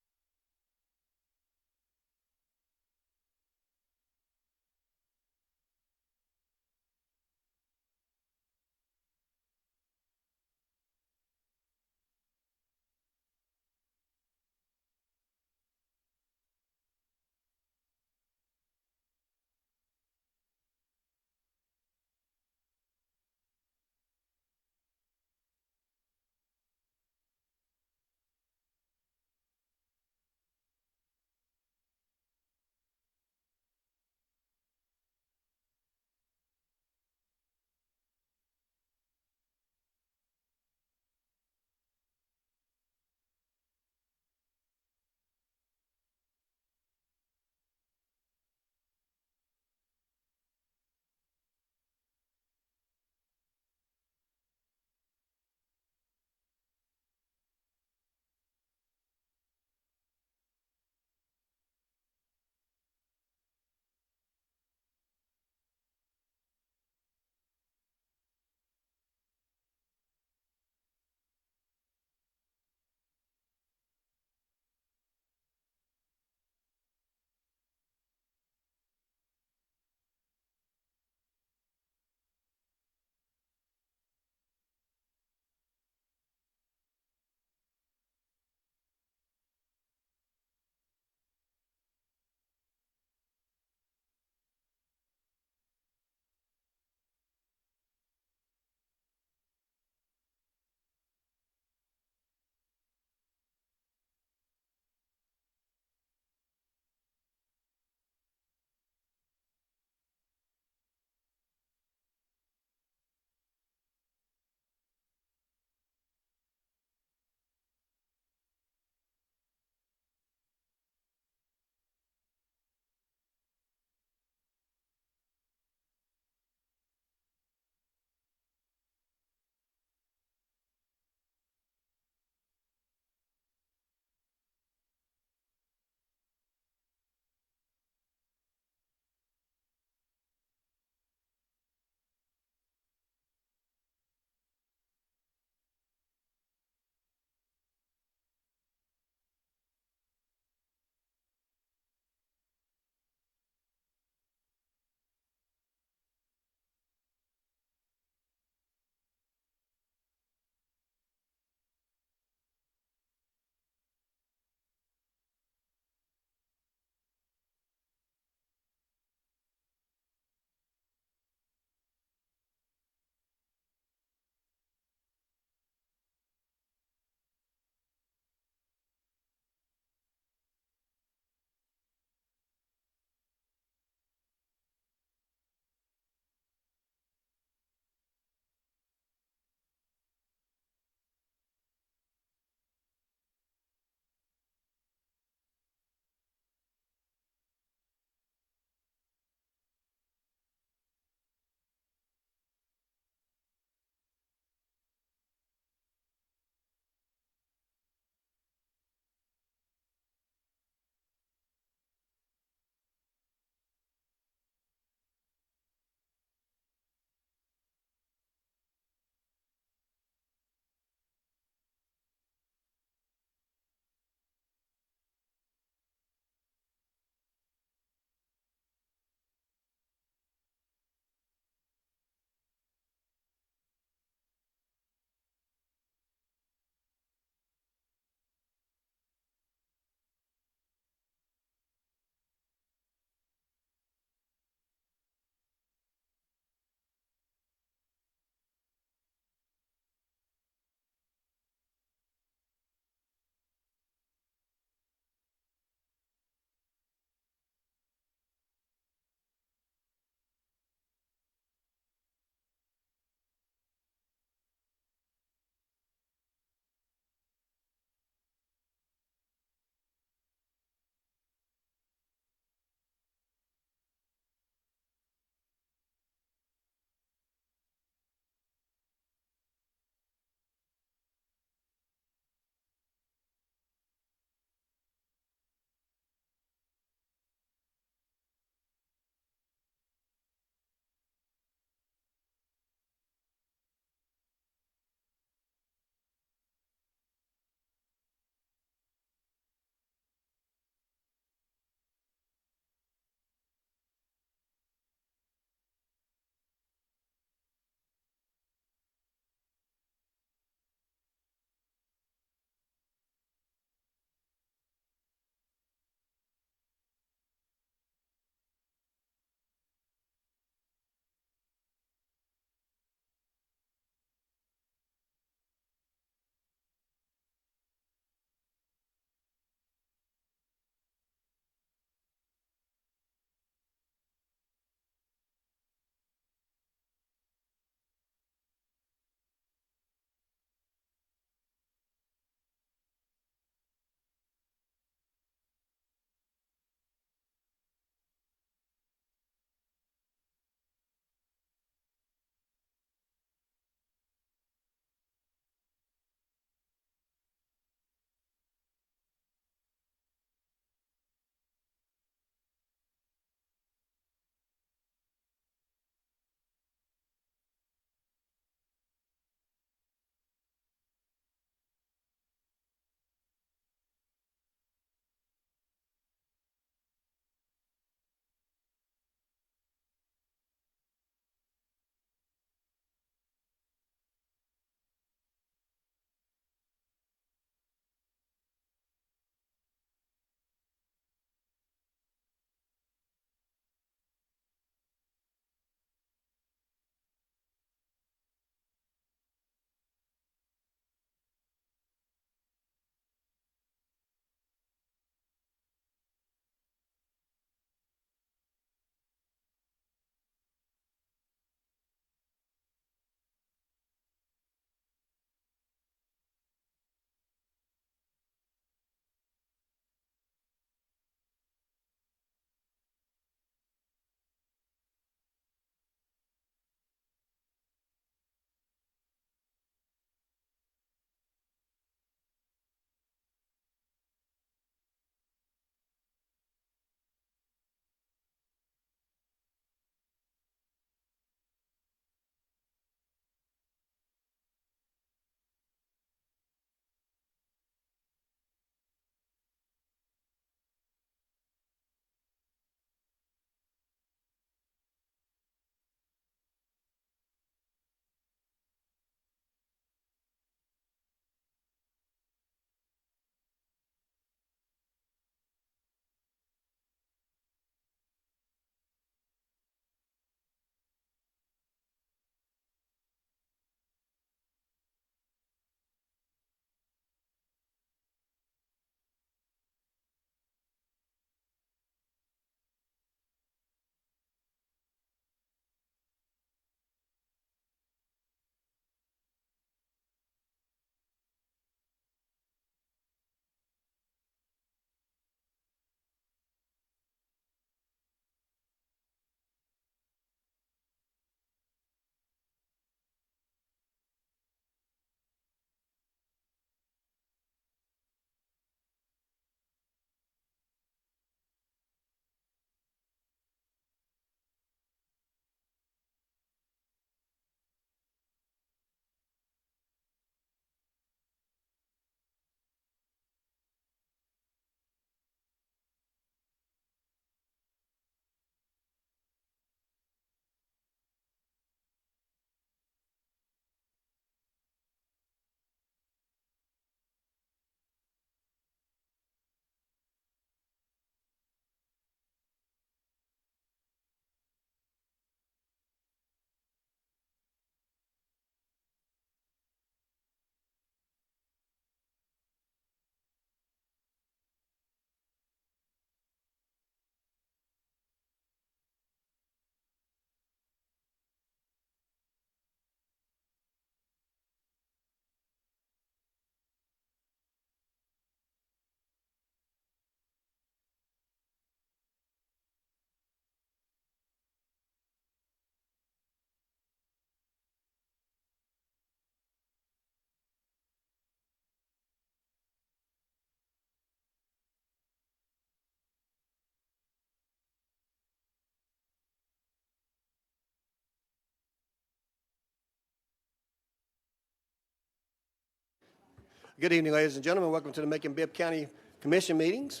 Good evening, ladies and gentlemen. Welcome to the Macon-Bibb County Commission meetings.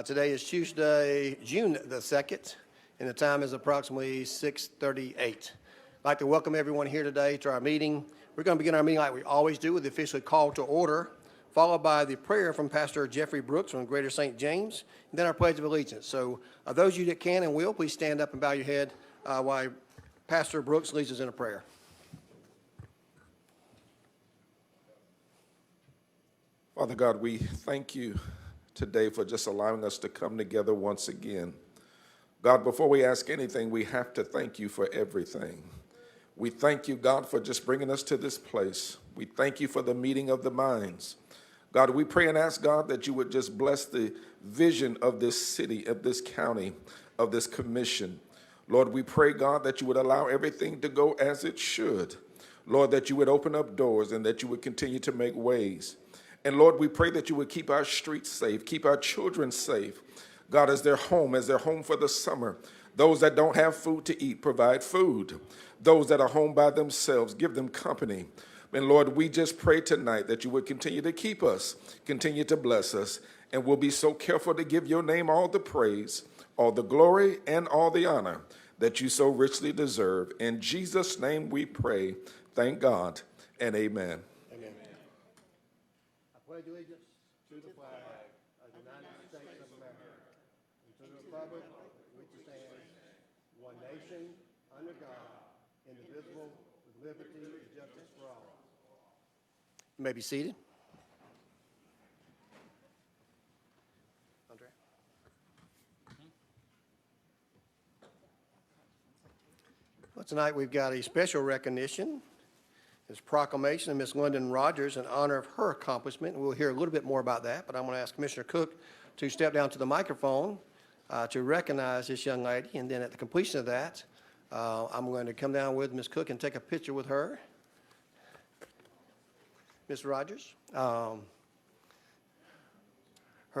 Today is Tuesday, June the 2nd, and the time is approximately 6:38. I'd like to welcome everyone here today to our meeting. We're going to begin our meeting like we always do with the official call to order, followed by the prayer from Pastor Jeffrey Brooks from Greater St. James, and then our Pledge of Allegiance. So those of you that can and will, please stand up and bow your head while Pastor Brooks leads us in a prayer. Father God, we thank you today for just allowing us to come together once again. God, before we ask anything, we have to thank you for everything. We thank you, God, for just bringing us to this place. We thank you for the meeting of the minds. God, we pray and ask, God, that you would just bless the vision of this city, of this county, of this commission. Lord, we pray, God, that you would allow everything to go as it should. Lord, that you would open up doors and that you would continue to make ways. And Lord, we pray that you would keep our streets safe, keep our children safe. God, as they're home for the summer. Those that don't have food to eat, provide food. Those that are home by themselves, give them company. And Lord, we just pray tonight that you would continue to keep us, continue to bless us, and we'll be so careful to give your name all the praise, all the glory, and all the honor that you so richly deserve. In Jesus' name we pray. Thank God, and amen. Pledge allegiance to the flag of the United States of America and to the republic which stands one nation under God, indivisible, with liberty and justice for all. You may be seated. Andre? Well, tonight we've got a special recognition. It's proclamation of Miss London Rogers in honor of her accomplishment. And we'll hear a little bit more about that, but I'm going to ask Commissioner Cook to step down to the microphone to recognize this young lady. And then at the completion of that, I'm going to come down with Ms. Cook and take a picture with her. Ms. Rogers, her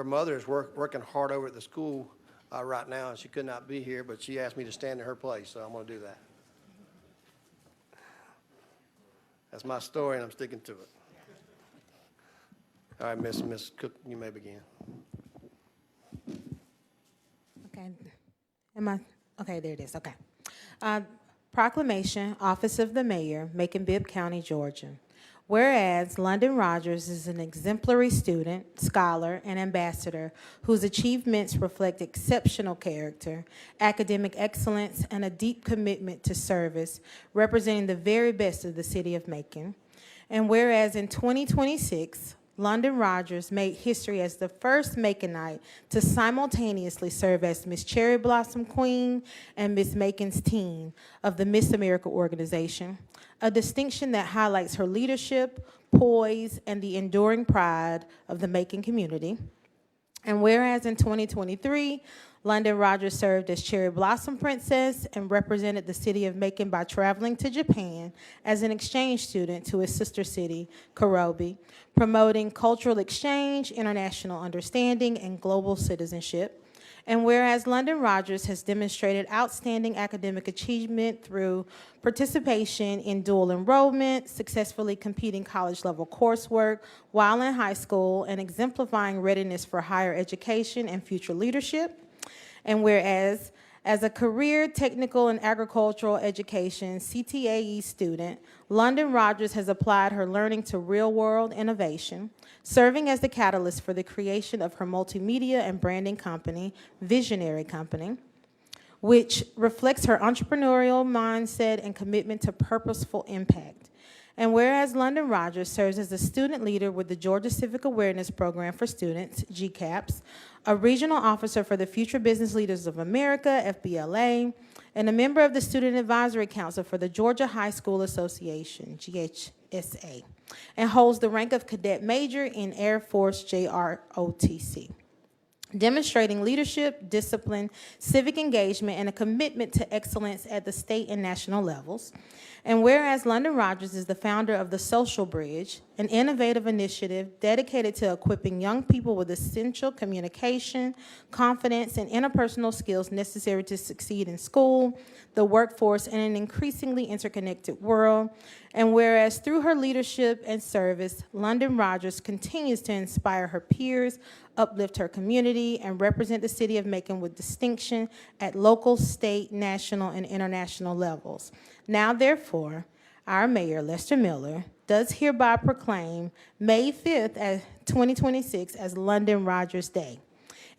mother is working hard over at the school right now, and she could not be here, but she asked me to stand in her place, so I'm going to do that. That's my story, and I'm sticking to it. All right, Miss Cook, you may begin. Okay. Okay, there it is. Okay. Proclamation, Office of the Mayor, Macon-Bibb County, Georgia. Whereas London Rogers is an exemplary student, scholar, and ambassador whose achievements reflect exceptional character, academic excellence, and a deep commitment to service, representing the very best of the city of Macon. And whereas in 2026, London Rogers made history as the first Maconite to simultaneously serve as Miss Cherry Blossom Queen and Miss Macon's Teen of the Miss America organization, a distinction that highlights her leadership, poise, and the enduring pride of the Macon community. And whereas in 2023, London Rogers served as Cherry Blossom Princess and represented the city of Macon by traveling to Japan as an exchange student to his sister city, Karobi, promoting cultural exchange, international understanding, and global citizenship. And whereas London Rogers has demonstrated outstanding academic achievement through participation in dual enrollment, successfully completing college-level coursework while in high school, and exemplifying readiness for higher education and future leadership. And whereas, as a career technical and agricultural education CTAE student, London Rogers has applied her learning to real-world innovation, serving as the catalyst for the creation of her multimedia and branding company, Visionary Company, which reflects her entrepreneurial mindset and commitment to purposeful impact. And whereas London Rogers serves as a student leader with the Georgia Civic Awareness Program for Students, GCAPS, a regional officer for the Future Business Leaders of America, FBLA, and a member of the Student Advisory Council for the Georgia High School Association, GHSA, and holds the rank of Cadet Major in Air Force JROTC. Demonstrating leadership, discipline, civic engagement, and a commitment to excellence at the state and national levels. And whereas London Rogers is the founder of the Social Bridge, an innovative initiative dedicated to equipping young people with essential communication, confidence, and interpersonal skills necessary to succeed in school, the workforce, and an increasingly interconnected world. And whereas through her leadership and service, London Rogers continues to inspire her peers, uplift her community, and represent the city of Macon with distinction at local, state, national, and international levels. Now, therefore, our mayor, Lester Miller, does hereby proclaim May 5th, 2026 as London Rogers Day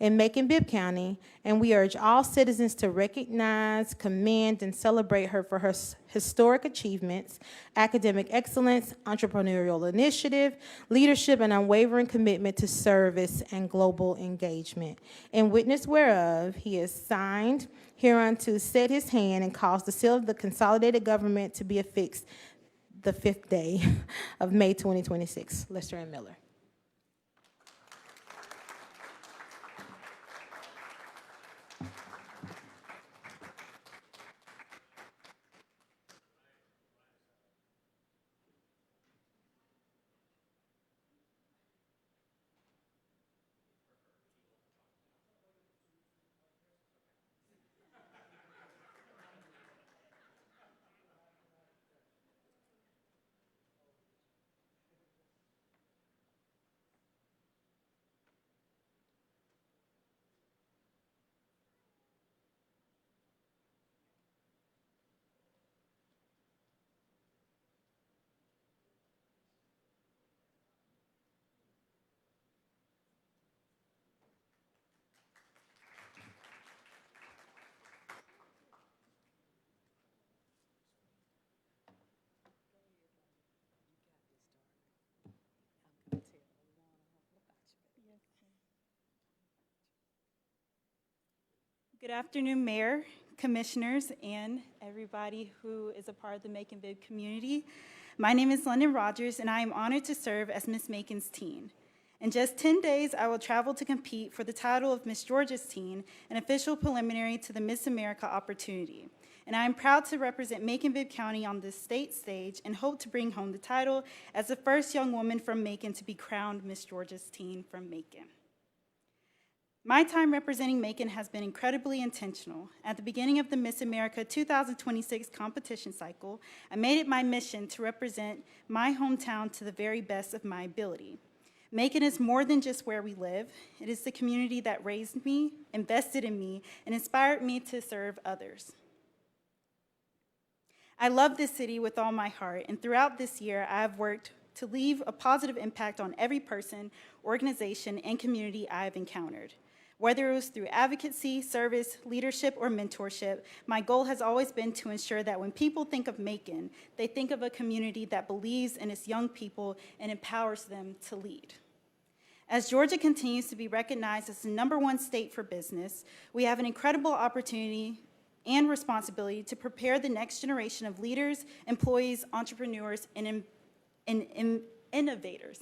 in Macon-Bibb County, and we urge all citizens to recognize, commend, and celebrate her for her historic achievements, academic excellence, entrepreneurial initiative, leadership, and unwavering commitment to service and global engagement. In witness whereof, he is signed hereunto set his hand and caused the seal of the consolidated government to be affixed the 5th day of May 2026. Lester and Miller. Good afternoon, Mayor, Commissioners, and everybody who is a part of the Macon-Bibb community. My name is London Rogers, and I am honored to serve as Miss Macon's teen. In just 10 days, I will travel to compete for the title of Miss Georgia's Teen, an official preliminary to the Miss America opportunity. And I am proud to represent Macon-Bibb County on the state stage and hope to bring home the title as the first young woman from Macon to be crowned Miss Georgia's Teen from Macon. My time representing Macon has been incredibly intentional. At the beginning of the Miss America 2026 competition cycle, I made it my mission to represent my hometown to the very best of my ability. Macon is more than just where we live. It is the community that raised me, invested in me, and inspired me to serve others. I love this city with all my heart, and throughout this year, I have worked to leave a positive impact on every person, organization, and community I have encountered. Whether it was through advocacy, service, leadership, or mentorship, my goal has always been to ensure that when people think of Macon, they think of a community that believes in its young people and empowers them to lead. As Georgia continues to be recognized as the #1 state for business, we have an incredible opportunity and responsibility to prepare the next generation of leaders, employees, entrepreneurs, and innovators.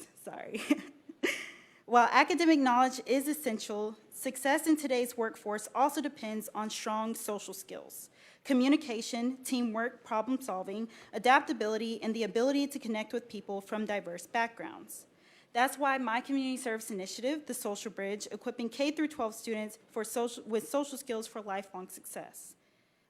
While academic knowledge is essential, success in today's workforce also depends on strong social skills, communication, teamwork, problem solving, adaptability, and the ability to connect with people from diverse backgrounds. That's why my community service initiative, the Social Bridge, equipping K-12 students with social skills for lifelong success.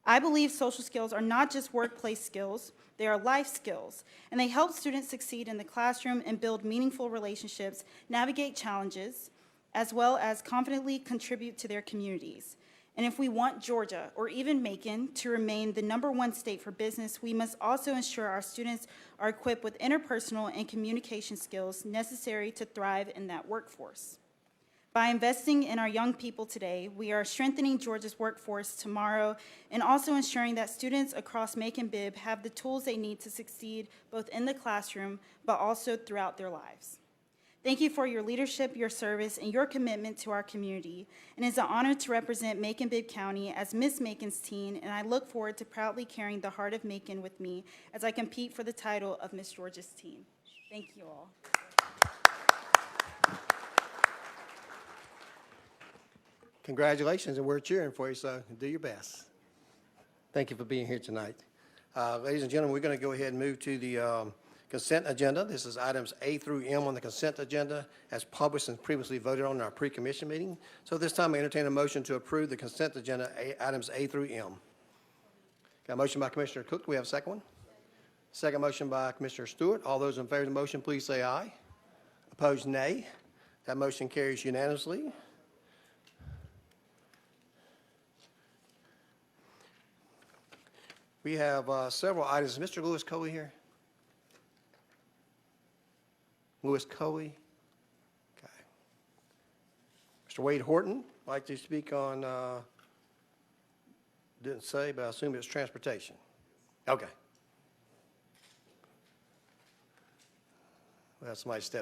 I believe social skills are not just workplace skills, they are life skills, and they help students succeed in the classroom and build meaningful relationships, navigate challenges, as well as confidently contribute to their communities. And if we want Georgia, or even Macon, to remain the #1 state for business, we must also ensure our students are equipped with interpersonal and communication skills necessary to thrive in that workforce. By investing in our young people today, we are strengthening Georgia's workforce tomorrow and also ensuring that students across Macon-Bibb have the tools they need to succeed both in the classroom but also throughout their lives. Thank you for your leadership, your service, and your commitment to our community. And it's an honor to represent Macon-Bibb County as Miss Macon's teen, and I look forward to proudly carrying the heart of Macon with me as I compete for the title of Miss Georgia's Teen. Thank you all. Congratulations, and we're cheering for you, so do your best. Thank you for being here tonight. Ladies and gentlemen, we're going to go ahead and move to the Consent agenda, this is items A through M on the consent agenda as published and previously voted on in our pre-commission meeting. So this time I entertain a motion to approve the consent agenda, items A through M. Got a motion by Commissioner Cook. Do we have a second one? Second motion by Commissioner Stewart. All those in favor of the motion, please say aye. Opposed, nay. That motion carries unanimously. We have several items. Is Mr. Lewis Coley here? Lewis Coley? Okay. Mr. Wade Horton, like to speak on, didn't say, but I assume it's transportation. Okay. Well, somebody step